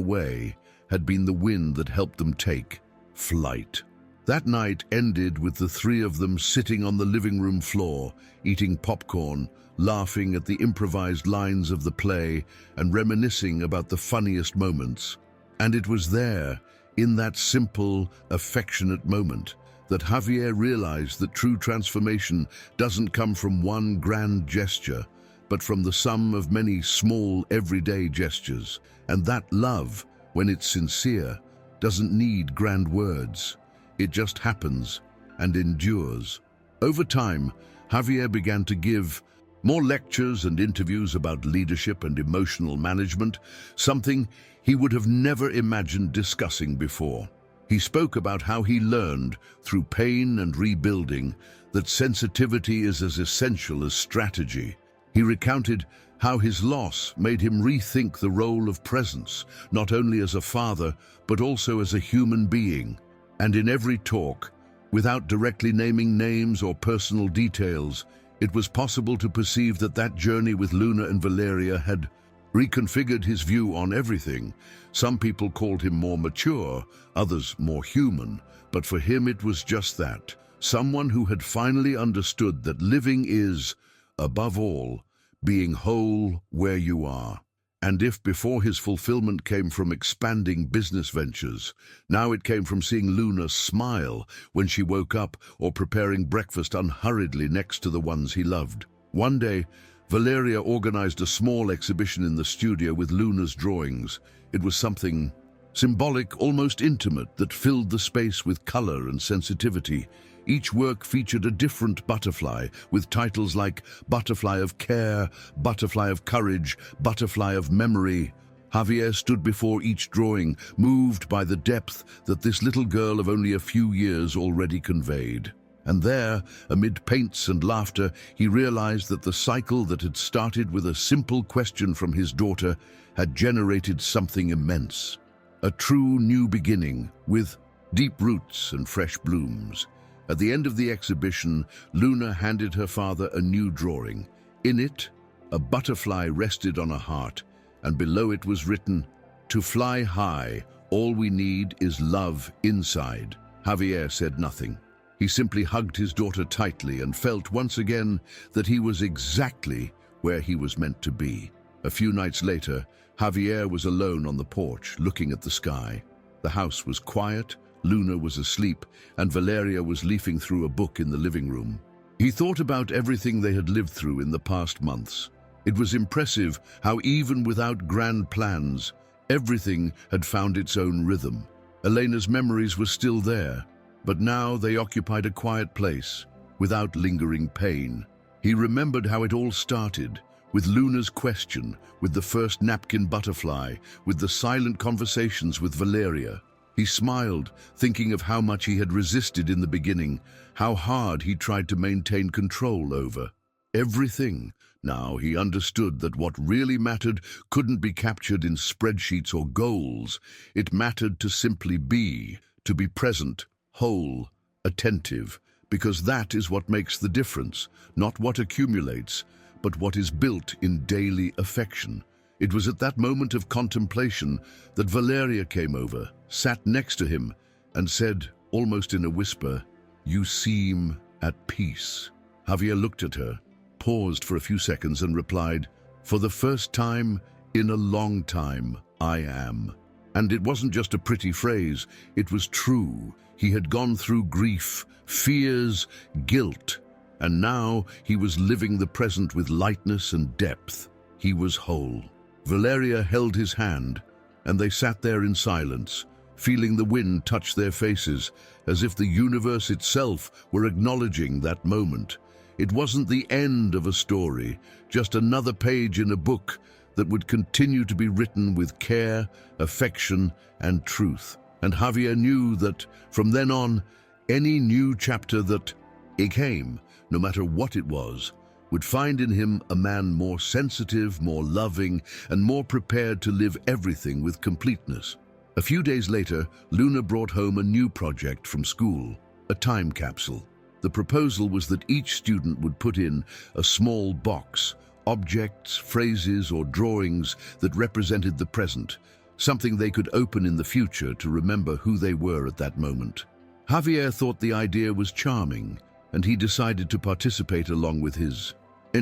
way, had been the wind that helped them take flight. That night ended with the three of them sitting on the living room floor, eating popcorn, laughing at the improvised lines of the play and reminiscing about the funniest moments. And it was there, in that simple, affectionate moment, that Javier realized that true transformation doesn't come from one grand gesture, but from the sum of many small, everyday gestures. And that love, when it's sincere, doesn't need grand words. It just happens and endures. Over time, Javier began to give more lectures and interviews about leadership and emotional management, something he would have never imagined discussing before. He spoke about how he learned, through pain and rebuilding, that sensitivity is as essential as strategy. He recounted how his loss made him rethink the role of presence, not only as a father, but also as a human being. And in every talk, without directly naming names or personal details, it was possible to perceive that that journey with Luna and Valeria had reconfigured his view on everything. Some people called him more mature, others more human, but for him it was just that. Someone who had finally understood that living is, above all, being whole where you are. And if before his fulfillment came from expanding business ventures, now it came from seeing Luna smile when she woke up or preparing breakfast unhurriedly next to the ones he loved. One day, Valeria organized a small exhibition in the studio with Luna's drawings. It was something symbolic, almost intimate, that filled the space with color and sensitivity. Each work featured a different butterfly, with titles like Butterfly of Care, Butterfly of Courage, Butterfly of Memory. Javier stood before each drawing, moved by the depth that this little girl of only a few years already conveyed. And there, amid paints and laughter, he realized that the cycle that had started with a simple question from his daughter had generated something immense. A true new beginning, with deep roots and fresh blooms. At the end of the exhibition, Luna handed her father a new drawing. In it, a butterfly rested on a heart, and below it was written, "To fly high, all we need is love inside." Javier said nothing. He simply hugged his daughter tightly and felt once again that he was exactly where he was meant to be. A few nights later, Javier was alone on the porch, looking at the sky. The house was quiet, Luna was asleep, and Valeria was leafing through a book in the living room. He thought about everything they had lived through in the past months. It was impressive how even without grand plans, everything had found its own rhythm. Elena's memories were still there, but now they occupied a quiet place, without lingering pain. He remembered how it all started, with Luna's question, with the first napkin butterfly, with the silent conversations with Valeria. He smiled, thinking of how much he had resisted in the beginning, how hard he tried to maintain control over everything. Now he understood that what really mattered couldn't be captured in spreadsheets or goals. It mattered to simply be, to be present, whole, attentive, because that is what makes the difference, not what accumulates, but what is built in daily affection. It was at that moment of contemplation that Valeria came over, sat next to him, and said, almost in a whisper, "You seem at peace." Javier looked at her, paused for a few seconds, and replied, "For the first time in a long time, I am." And it wasn't just a pretty phrase, it was true. He had gone through grief, fears, guilt, and now he was living the present with lightness and depth. He was whole. Valeria held his hand, and they sat there in silence, feeling the wind touch their faces, as if the universe itself were acknowledging that moment. It wasn't the end of a story, just another page in a book that would continue to be written with care, affection, and truth. And Javier knew that, from then on, any new chapter that came, no matter what it was, would find in him a man more sensitive, more loving, and more prepared to live everything with completeness. A few days later, Luna brought home a new project from school, a time capsule. The proposal was that each student would put in a small box, objects, phrases, or drawings that represented the present, something they could open in the future to remember who they were at that moment. Javier thought the idea was charming, and he decided to participate along with his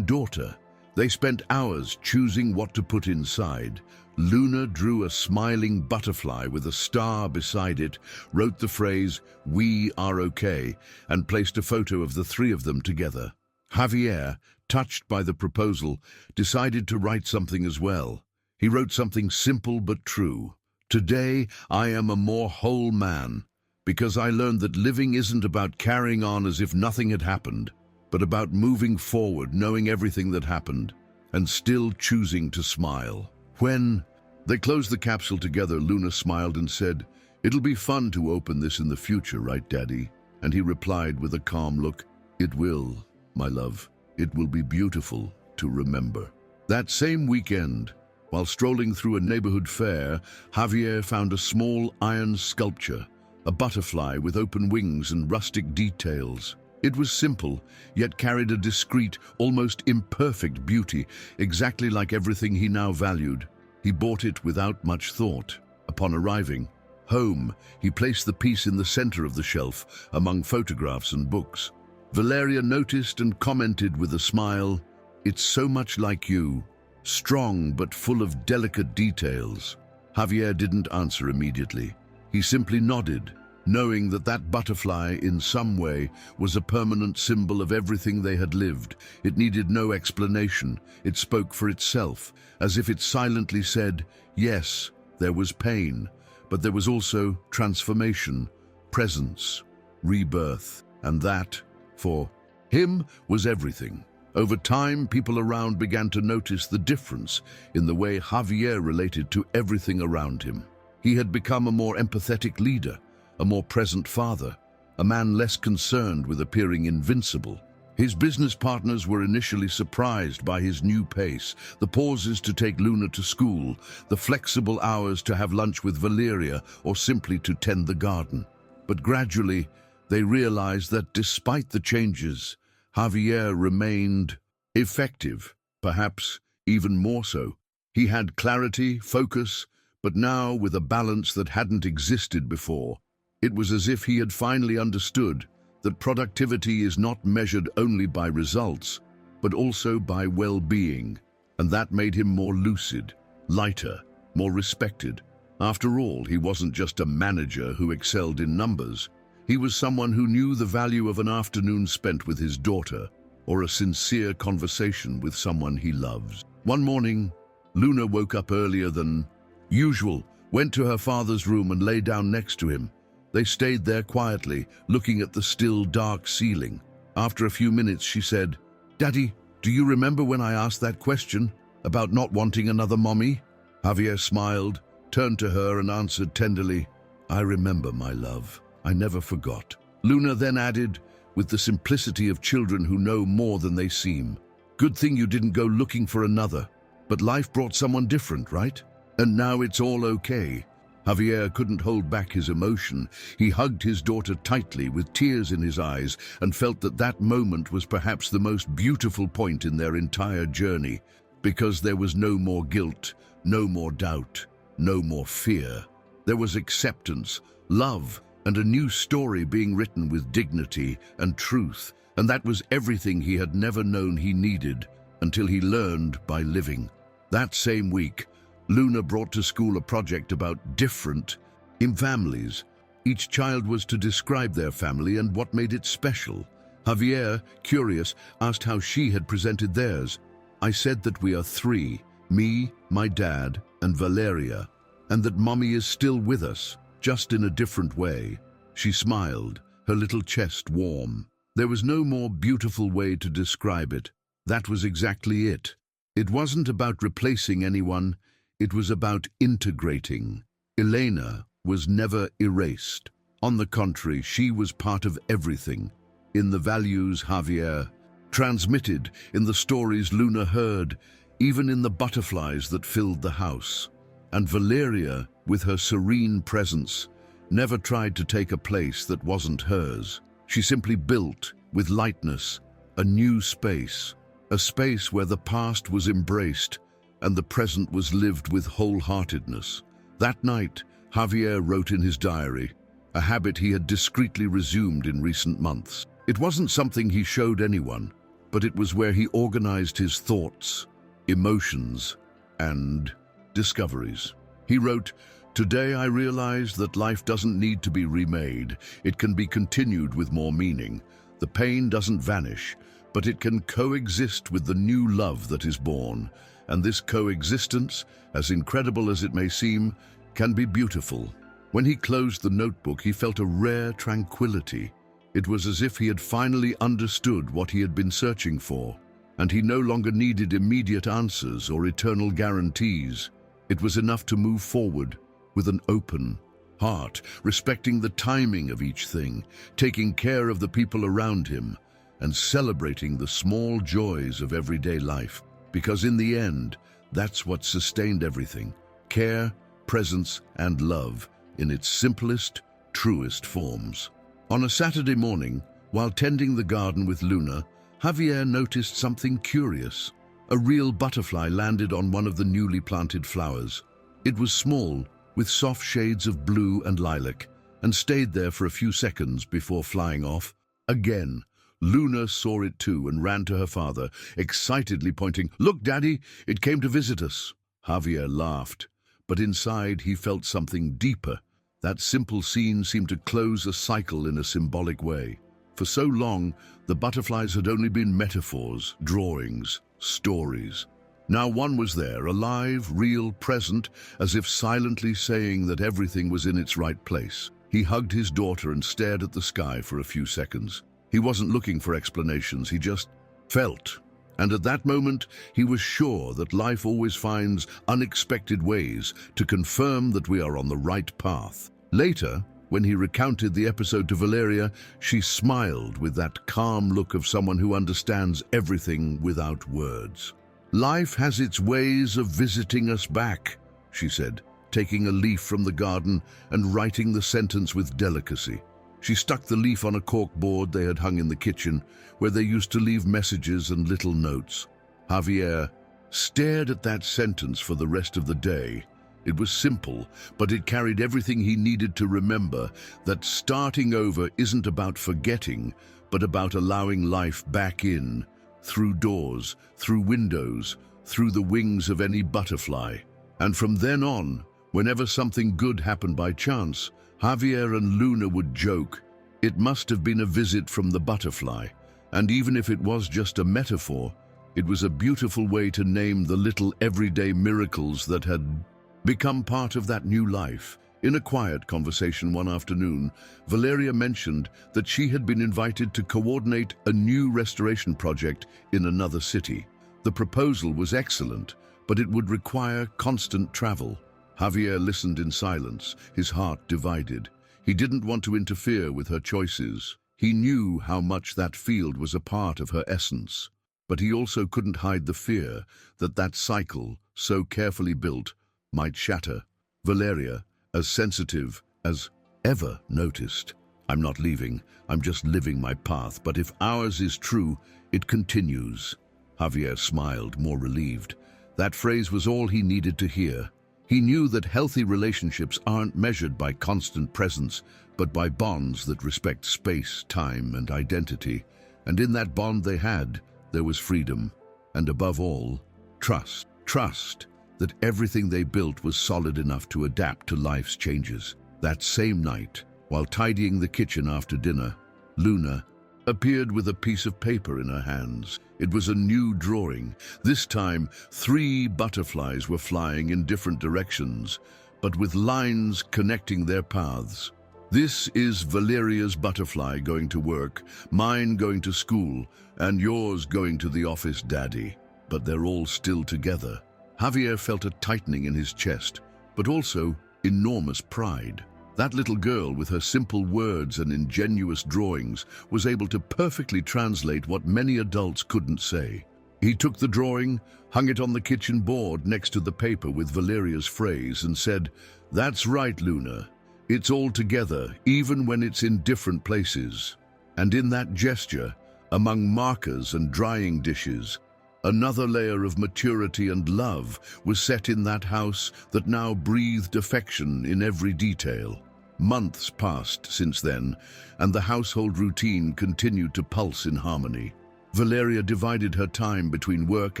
daughter. They spent hours choosing what to put inside. Luna drew a smiling butterfly with a star beside it, wrote the phrase, "We are okay," and placed a photo of the three of them together. Javier, touched by the proposal, decided to write something as well. He wrote something simple but true. "Today, I am a more whole man, because I learned that living isn't about carrying on as if nothing had happened, but about moving forward, knowing everything that happened, and still choosing to smile." When they closed the capsule together, Luna smiled and said, "It'll be fun to open this in the future, right, Daddy?" And he replied with a calm look, "It will, my love. It will be beautiful to remember." That same weekend, while strolling through a neighborhood fair, Javier found a small iron sculpture, a butterfly with open wings and rustic details. It was simple, yet carried a discreet, almost imperfect beauty, exactly like everything he now valued. He bought it without much thought. Upon arriving home, he placed the piece in the center of the shelf, among photographs and books. Valeria noticed and commented with a smile, "It's so much like you, strong but full of delicate details." Javier didn't answer immediately. He simply nodded, knowing that that butterfly, in some way, was a permanent symbol of everything they had lived. It needed no explanation. It spoke for itself, as if it silently said, yes, there was pain, but there was also transformation, presence, rebirth, and that, for him, was everything. Over time, people around began to notice the difference in the way Javier related to everything around him. He had become a more empathetic leader, a more present father, a man less concerned with appearing invincible. His business partners were initially surprised by his new pace, the pauses to take Luna to school, the flexible hours to have lunch with Valeria or simply to tend the garden. But gradually, they realized that despite the changes, Javier remained effective, perhaps even more so. He had clarity, focus, but now with a balance that hadn't existed before. It was as if he had finally understood that productivity is not measured only by results, but also by well-being, and that made him more lucid, lighter, more respected. After all, he wasn't just a manager who excelled in numbers. He was someone who knew the value of an afternoon spent with his daughter, or a sincere conversation with someone he loves. One morning, Luna woke up earlier than usual, went to her father's room and lay down next to him. They stayed there quietly, looking at the still dark ceiling. After a few minutes, she said, "Daddy, do you remember when I asked that question about not wanting another mommy?" Javier smiled, turned to her and answered tenderly, "I remember, my love. I never forgot." Luna then added, with the simplicity of children who know more than they seem, "Good thing you didn't go looking for another. But life brought someone different, right? And now it's all okay." Javier couldn't hold back his emotion. He hugged his daughter tightly with tears in his eyes and felt that that moment was perhaps the most beautiful point in their entire journey, because there was no more guilt, no more doubt, no more fear. There was acceptance, love, and a new story being written with dignity and truth, and that was everything he had never known he needed until he learned by living. That same week, Luna brought to school a project about different in families. Each child was to describe their family and what made it special. Javier, curious, asked how she had presented theirs. "I said that we are three, me, my dad, and Valeria, and that Mommy is still with us, just in a different way." She smiled, her little chest warm. There was no more beautiful way to describe it. That was exactly it. It wasn't about replacing anyone. It was about integrating. Elena was never erased. On the contrary, she was part of everything. In the values Javier transmitted in the stories Luna heard, even in the butterflies that filled the house. And Valeria, with her serene presence, never tried to take a place that wasn't hers. She simply built, with lightness, a new space, a space where the past was embraced and the present was lived with wholeheartedness. That night, Javier wrote in his diary, a habit he had discreetly resumed in recent months. It wasn't something he showed anyone, but it was where he organized his thoughts, emotions, and discoveries. He wrote, "Today I realized that life doesn't need to be remade. It can be continued with more meaning. The pain doesn't vanish, but it can coexist with the new love that is born. And this coexistence, as incredible as it may seem, can be beautiful." When he closed the notebook, he felt a rare tranquility. It was as if he had finally understood what he had been searching for, and he no longer needed immediate answers or eternal guarantees. It was enough to move forward with an open heart, respecting the timing of each thing, taking care of the people around him, and celebrating the small joys of everyday life. Because in the end, that's what sustained everything: care, presence, and love in its simplest, truest forms. On a Saturday morning, while tending the garden with Luna, Javier noticed something curious. A real butterfly landed on one of the newly planted flowers. It was small, with soft shades of blue and lilac, and stayed there for a few seconds before flying off. Again, Luna saw it too and ran to her father, excitedly pointing, "Look, Daddy, it came to visit us." Javier laughed, but inside he felt something deeper. That simple scene seemed to close a cycle in a symbolic way. For so long, the butterflies had only been metaphors, drawings, stories. Now one was there, alive, real, present, as if silently saying that everything was in its right place. He hugged his daughter and stared at the sky for a few seconds. He wasn't looking for explanations, he just felt. And at that moment, he was sure that life always finds unexpected ways to confirm that we are on the right path. Later, when he recounted the episode to Valeria, she smiled with that calm look of someone who understands everything without words. "Life has its ways of visiting us back," she said, taking a leaf from the garden and writing the sentence with delicacy. She stuck the leaf on a cork board they had hung in the kitchen, where they used to leave messages and little notes. Javier stared at that sentence for the rest of the day. It was simple, but it carried everything he needed to remember that starting over isn't about forgetting, but about allowing life back in, through doors, through windows, through the wings of any butterfly. And from then on, whenever something good happened by chance, Javier and Luna would joke, "It must have been a visit from the butterfly." And even if it was just a metaphor, it was a beautiful way to name the little everyday miracles that had become part of that new life. In a quiet conversation one afternoon, Valeria mentioned that she had been invited to coordinate a new restoration project in another city. The proposal was excellent, but it would require constant travel. Javier listened in silence, his heart divided. He didn't want to interfere with her choices. He knew how much that field was a part of her essence. But he also couldn't hide the fear that that cycle, so carefully built, might shatter. Valeria, as sensitive as ever, noticed, "I'm not leaving, I'm just living my path, but if ours is true, it continues." Javier smiled, more relieved. That phrase was all he needed to hear. He knew that healthy relationships aren't measured by constant presence, but by bonds that respect space, time, and identity. And in that bond they had, there was freedom, and above all, trust. Trust that everything they built was solid enough to adapt to life's changes. That same night, while tidying the kitchen after dinner, Luna appeared with a piece of paper in her hands. It was a new drawing. This time, 3 butterflies were flying in different directions, but with lines connecting their paths. "This is Valeria's butterfly going to work, mine going to school, and yours going to the office, Daddy. But they're all still together." Javier felt a tightening in his chest, but also enormous pride. That little girl, with her simple words and ingenuous drawings, was able to perfectly translate what many adults couldn't say. He took the drawing, hung it on the kitchen board next to the paper with Valeria's phrase, and said, "That's right, Luna. It's all together, even when it's in different places." And in that gesture, among markers and drying dishes, another layer of maturity and love was set in that house that now breathed affection in every detail. Months passed since then, and the household routine continued to pulse in harmony. Valeria divided her time between work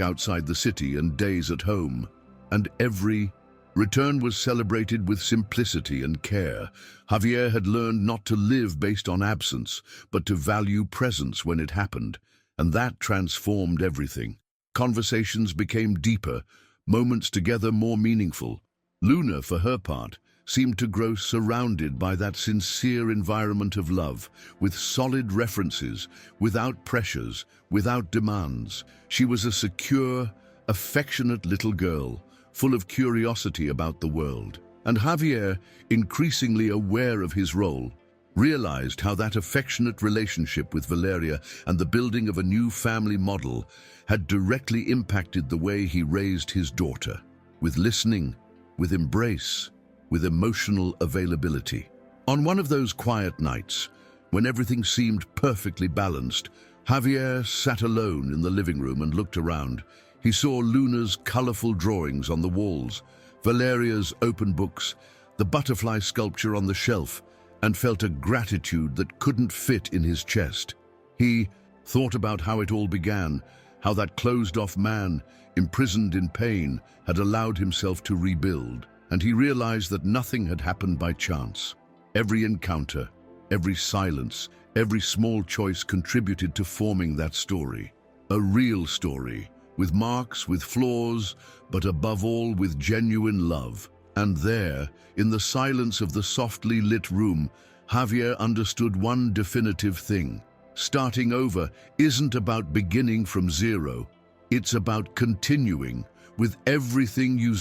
outside the city and days at home, and every return was celebrated with simplicity and care. Javier had learned not to live based on absence, but to value presence when it happened, and that transformed everything. Conversations became deeper, moments together more meaningful. Luna, for her part, seemed to grow surrounded by that sincere environment of love, with solid references, without pressures, without demands. She was a secure, affectionate little girl, full of curiosity about the world. And Javier, increasingly aware of his role, realized how that affectionate relationship with Valeria and the building of a new family model had directly impacted the way he raised his daughter, with listening, with embrace, with emotional availability. On one of those quiet nights, when everything seemed perfectly balanced, Javier sat alone in the living room and looked around. He saw Luna's colorful drawings on the walls, Valeria's open books, the butterfly sculpture on the shelf, and felt a gratitude that couldn't fit in his chest. He thought about how it all began, how that closed-off man, imprisoned in pain, had allowed himself to rebuild. And he realized that nothing had happened by chance. Every encounter, every silence, every small choice contributed to forming that story. A real story, with marks, with flaws, but above all with genuine love. And there, in the silence of the softly lit room, Javier understood one definitive thing. Starting over isn't about beginning from zero. It's about continuing with everything you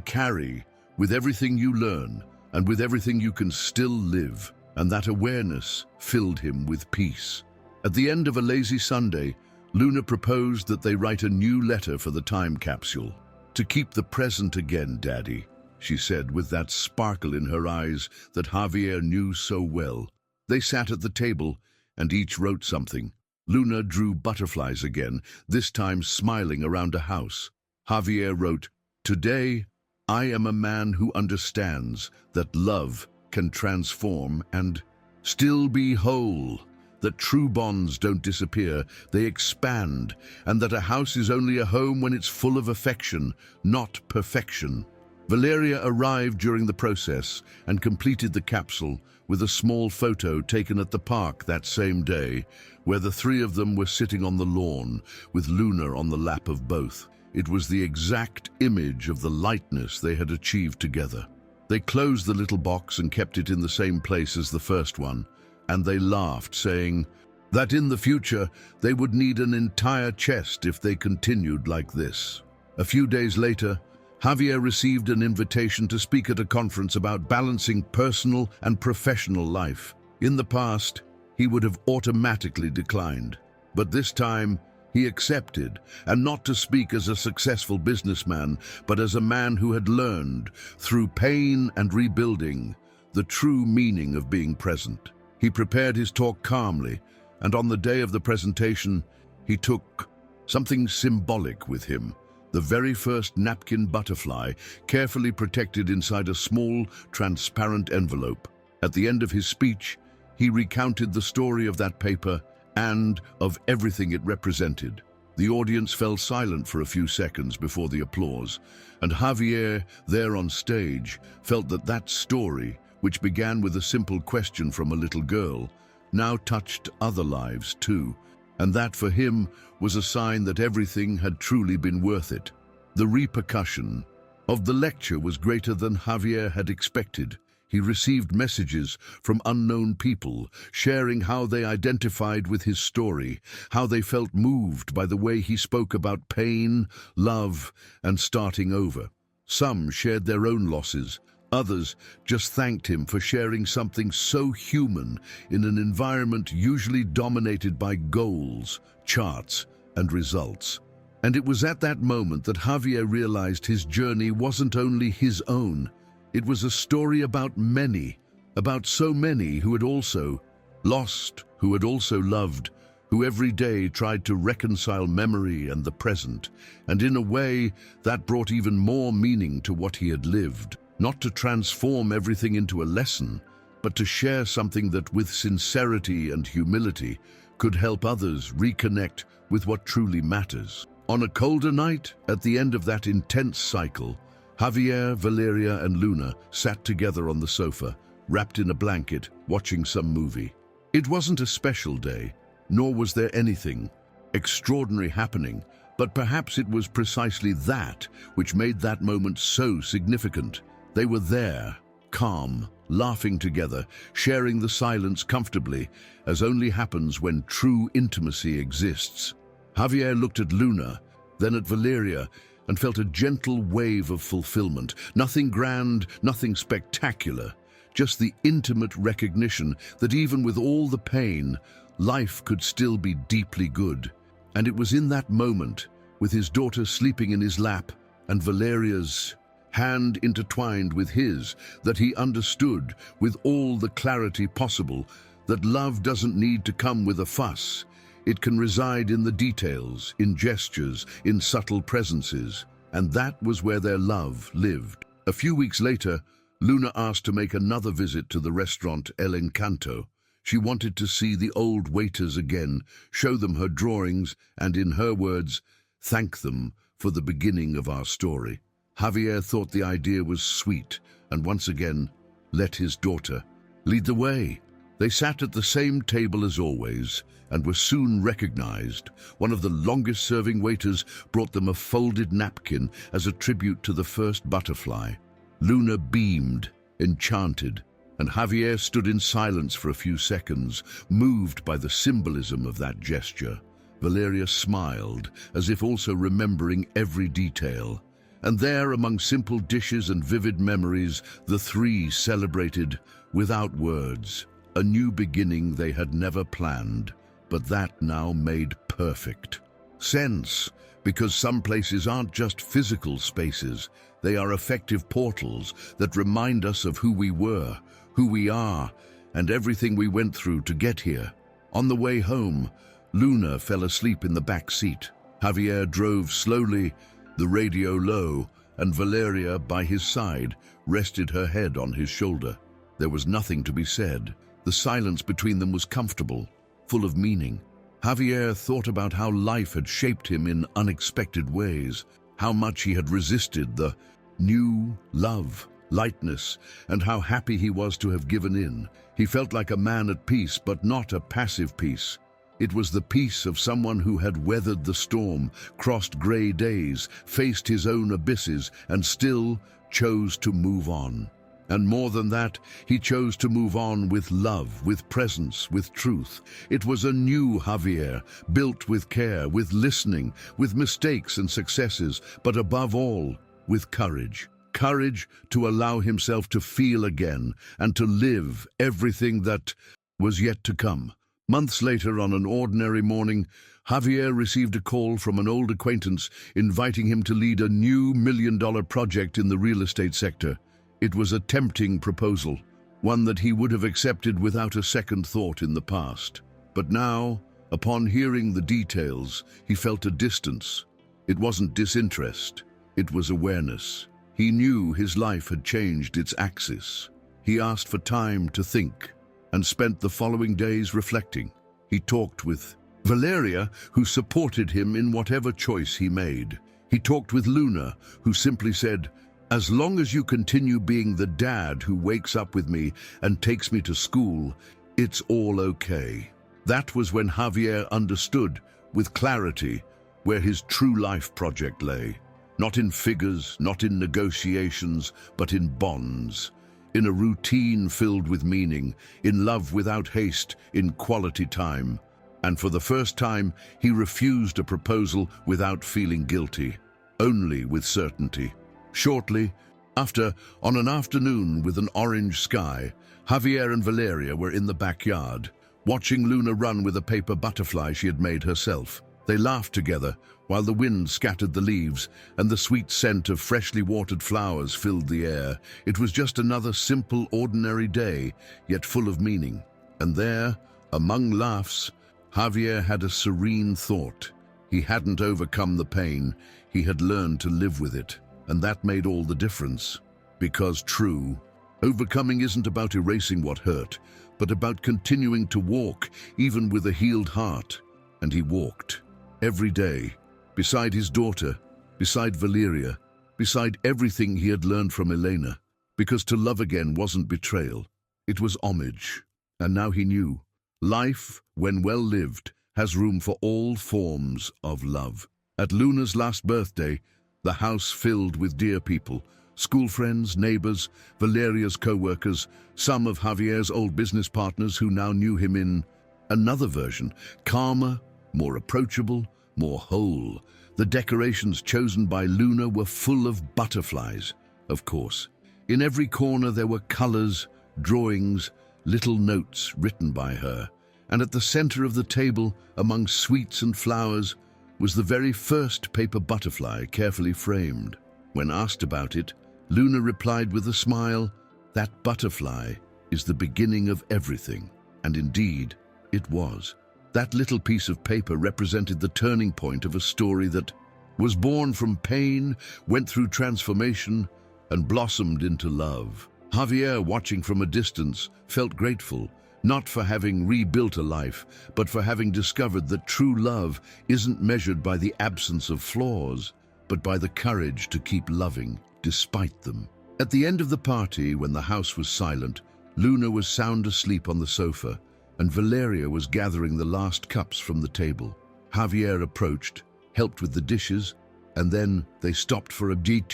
carry, with everything you learn, and with everything you can still live. And that awareness filled him with peace. At the end of a lazy Sunday, Luna proposed that they write a new letter for the time capsule. "To keep the present again, Daddy," she said with that sparkle in her eyes that Javier knew so well. They sat at the table, and each wrote something. Luna drew butterflies again, this time smiling around a house. Javier wrote, "Today, I am a man who understands that love can transform and still be whole, that true bonds don't disappear, they expand, and that a house is only a home when it's full of affection, not perfection." Valeria arrived during the process and completed the capsule with a small photo taken at the park that same day, where the three of them were sitting on the lawn, with Luna on the lap of both. It was the exact image of the lightness they had achieved together. They closed the little box and kept it in the same place as the first one, and they laughed, saying that in the future they would need an entire chest if they continued like this. A few days later, Javier received an invitation to speak at a conference about balancing personal and professional life. In the past, he would have automatically declined, but this time he accepted, and not to speak as a successful businessman, but as a man who had learned, through pain and rebuilding, the true meaning of being present. He prepared his talk calmly, and on the day of the presentation, he took something symbolic with him. The very first napkin butterfly, carefully protected inside a small, transparent envelope. At the end of his speech, he recounted the story of that paper and of everything it represented. The audience fell silent for a few seconds before the applause, and Javier, there on stage, felt that that story, which began with a simple question from a little girl, now touched other lives too, and that for him was a sign that everything had truly been worth it. The repercussion of the lecture was greater than Javier had expected. He received messages from unknown people, sharing how they identified with his story, how they felt moved by the way he spoke about pain, love, and starting over. Some shared their own losses, Others just thanked him for sharing something so human in an environment usually dominated by goals, charts, and results. And it was at that moment that Javier realized his journey wasn't only his own. It was a story about many, about so many who had also lost, who had also loved, who every day tried to reconcile memory and the present, and in a way that brought even more meaning to what he had lived. Not to transform everything into a lesson, but to share something that with sincerity and humility could help others reconnect with what truly matters. On a colder night, at the end of that intense cycle, Javier, Valeria, and Luna sat together on the sofa, wrapped in a blanket, watching some movie. It wasn't a special day, nor was there anything extraordinary happening, but perhaps it was precisely that which made that moment so significant. They were there, calm, laughing together, sharing the silence comfortably, as only happens when true intimacy exists. Javier looked at Luna, then at Valeria, and felt a gentle wave of fulfillment. Nothing grand, nothing spectacular, just the intimate recognition that even with all the pain, life could still be deeply good. And it was in that moment, with his daughter sleeping in his lap and Valeria's hand intertwined with his, that he understood with all the clarity possible that love doesn't need to come with a fuss. It can reside in the details, in gestures, in subtle presences, and that was where their love lived. A few weeks later, Luna asked to make another visit to the restaurant El Encanto. She wanted to see the old waiters again, show them her drawings, and in her words, thank them for the beginning of our story. Javier thought the idea was sweet, and once again, let his daughter lead the way. They sat at the same table as always, and were soon recognized. One of the longest-serving waiters brought them a folded napkin as a tribute to the first butterfly. Luna beamed, enchanted, and Javier stood in silence for a few seconds, moved by the symbolism of that gesture. Valeria smiled, as if also remembering every detail. And there, among simple dishes and vivid memories, the three celebrated, without words, a new beginning they had never planned, but that now made perfect sense, because some places aren't just physical spaces, they are effective portals that remind us of who we were, who we are, and everything we went through to get here. On the way home, Luna fell asleep in the back seat. Javier drove slowly, the radio low, and Valeria, by his side, rested her head on his shoulder. There was nothing to be said. The silence between them was comfortable, full of meaning. Javier thought about how life had shaped him in unexpected ways, how much he had resisted the new love, lightness, and how happy he was to have given in. He felt like a man at peace, but not a passive peace. It was the peace of someone who had weathered the storm, crossed grey days, faced his own abysses, and still chose to move on. And more than that, he chose to move on with love, with presence, with truth. It was a new Javier, built with care, with listening, with mistakes and successes, but above all, with courage. Courage to allow himself to feel again and to live everything that was yet to come. Months later, on an ordinary morning, Javier received a call from an old acquaintance inviting him to lead a new million-dollar project in the real estate sector. It was a tempting proposal, one that he would have accepted without a second thought in the past. But now, upon hearing the details, he felt a distance. It wasn't disinterest, it was awareness. He knew his life had changed its axis. He asked for time to think, and spent the following days reflecting. He talked with Valeria, who supported him in whatever choice he made. He talked with Luna, who simply said, "As long as you continue being the dad who wakes up with me and takes me to school, it's all okay." That was when Javier understood, with clarity, where his true life project lay. Not in figures, not in negotiations, but in bonds. In a routine filled with meaning, in love without haste, in quality time. And for the first time, he refused a proposal without feeling guilty, only with certainty. Shortly, On an afternoon with an orange sky, Javier and Valeria were in the backyard, watching Luna run with a paper butterfly she had made herself. They laughed together, while the wind scattered the leaves and the sweet scent of freshly watered flowers filled the air. It was just another simple, ordinary day, yet full of meaning. And there, among laughs, Javier had a serene thought. He hadn't overcome the pain, he had learned to live with it. And that made all the difference. Because true, overcoming isn't about erasing what hurt, but about continuing to walk, even with a healed heart. And he walked, every day, beside his daughter, beside Valeria, beside everything he had learned from Elena. Because to love again wasn't betrayal, it was homage. And now he knew, life, when well lived, has room for all forms of love. At Luna's last birthday, the house filled with dear people, school friends, neighbors, Valeria's co-workers, some of Javier's old business partners who now knew him in another version, calmer, more approachable, more whole. The decorations chosen by Luna were full of butterflies, of course. In every corner there were colors, drawings, little notes written by her. And at the center of the table, among sweets and flowers, was the very first paper butterfly carefully framed. When asked about it, Luna replied with a smile, "That butterfly is the beginning of everything." And indeed, it was. That little piece of paper represented the turning point of a story that was born from pain, went through transformation, and blossomed into love. Javier, watching from a distance, felt grateful, not for having rebuilt a life, but for having discovered that true love isn't measured by the absence of flaws, but by the courage to keep loving despite them. At the end of the party, when the house was silent, Luna was sound asleep on the sofa, and Valeria was gathering the last cups from the table. Javier approached, helped with the dishes, and then they stopped for a deep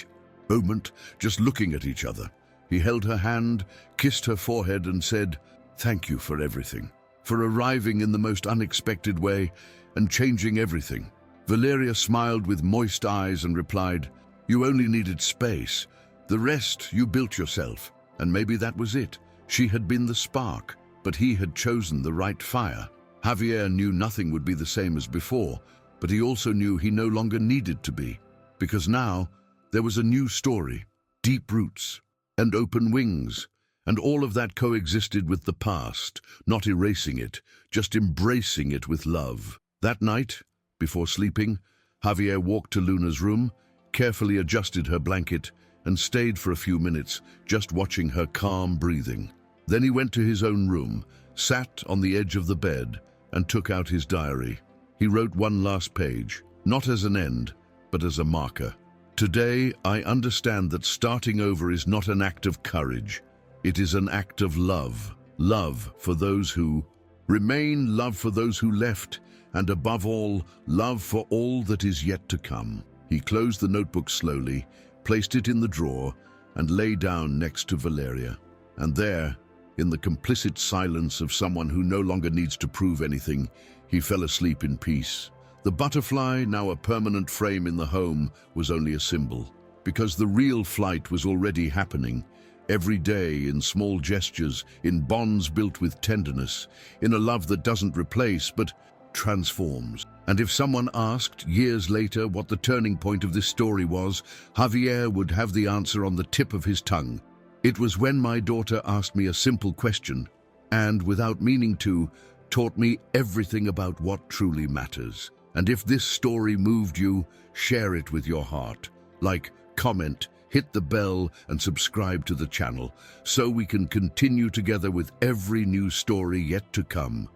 moment, just looking at each other. He held her hand, kissed her forehead, and said, "Thank you for everything, for arriving in the most unexpected way and changing everything." Valeria smiled with moist eyes and replied, "You only needed space. The rest you built yourself." And maybe that was it. She had been the spark, but he had chosen the right fire. Javier knew nothing would be the same as before, but he also knew he no longer needed to be, because now there was a new story, deep roots and open wings. And all of that coexisted with the past, not erasing it, just embracing it with love. That night, before sleeping, Javier walked to Luna's room, carefully adjusted her blanket, and stayed for a few minutes, just watching her calm breathing. Then he went to his own room, sat on the edge of the bed, and took out his diary. He wrote one last page, not as an end, but as a marker. "Today, I understand that starting over is not an act of courage. It is an act of love. Love for those who remain, love for those who left, and above all, love for all that is yet to come." He closed the notebook slowly, placed it in the drawer, and lay down next to Valeria. And there, in the complicit silence of someone who no longer needs to prove anything, he fell asleep in peace. The butterfly, now a permanent frame in the home, was only a symbol, because the real flight was already happening. Every day, in small gestures, in bonds built with tenderness, in a love that doesn't replace but transforms. And if someone asked years later what the turning point of this story was, Javier would have the answer on the tip of his tongue. "It was when my daughter asked me a simple question, and without meaning to, taught me everything about what truly matters." And if this story moved you, share it with your heart. Like, comment, hit the bell, and subscribe to the channel, so we can continue together with every new story yet to come.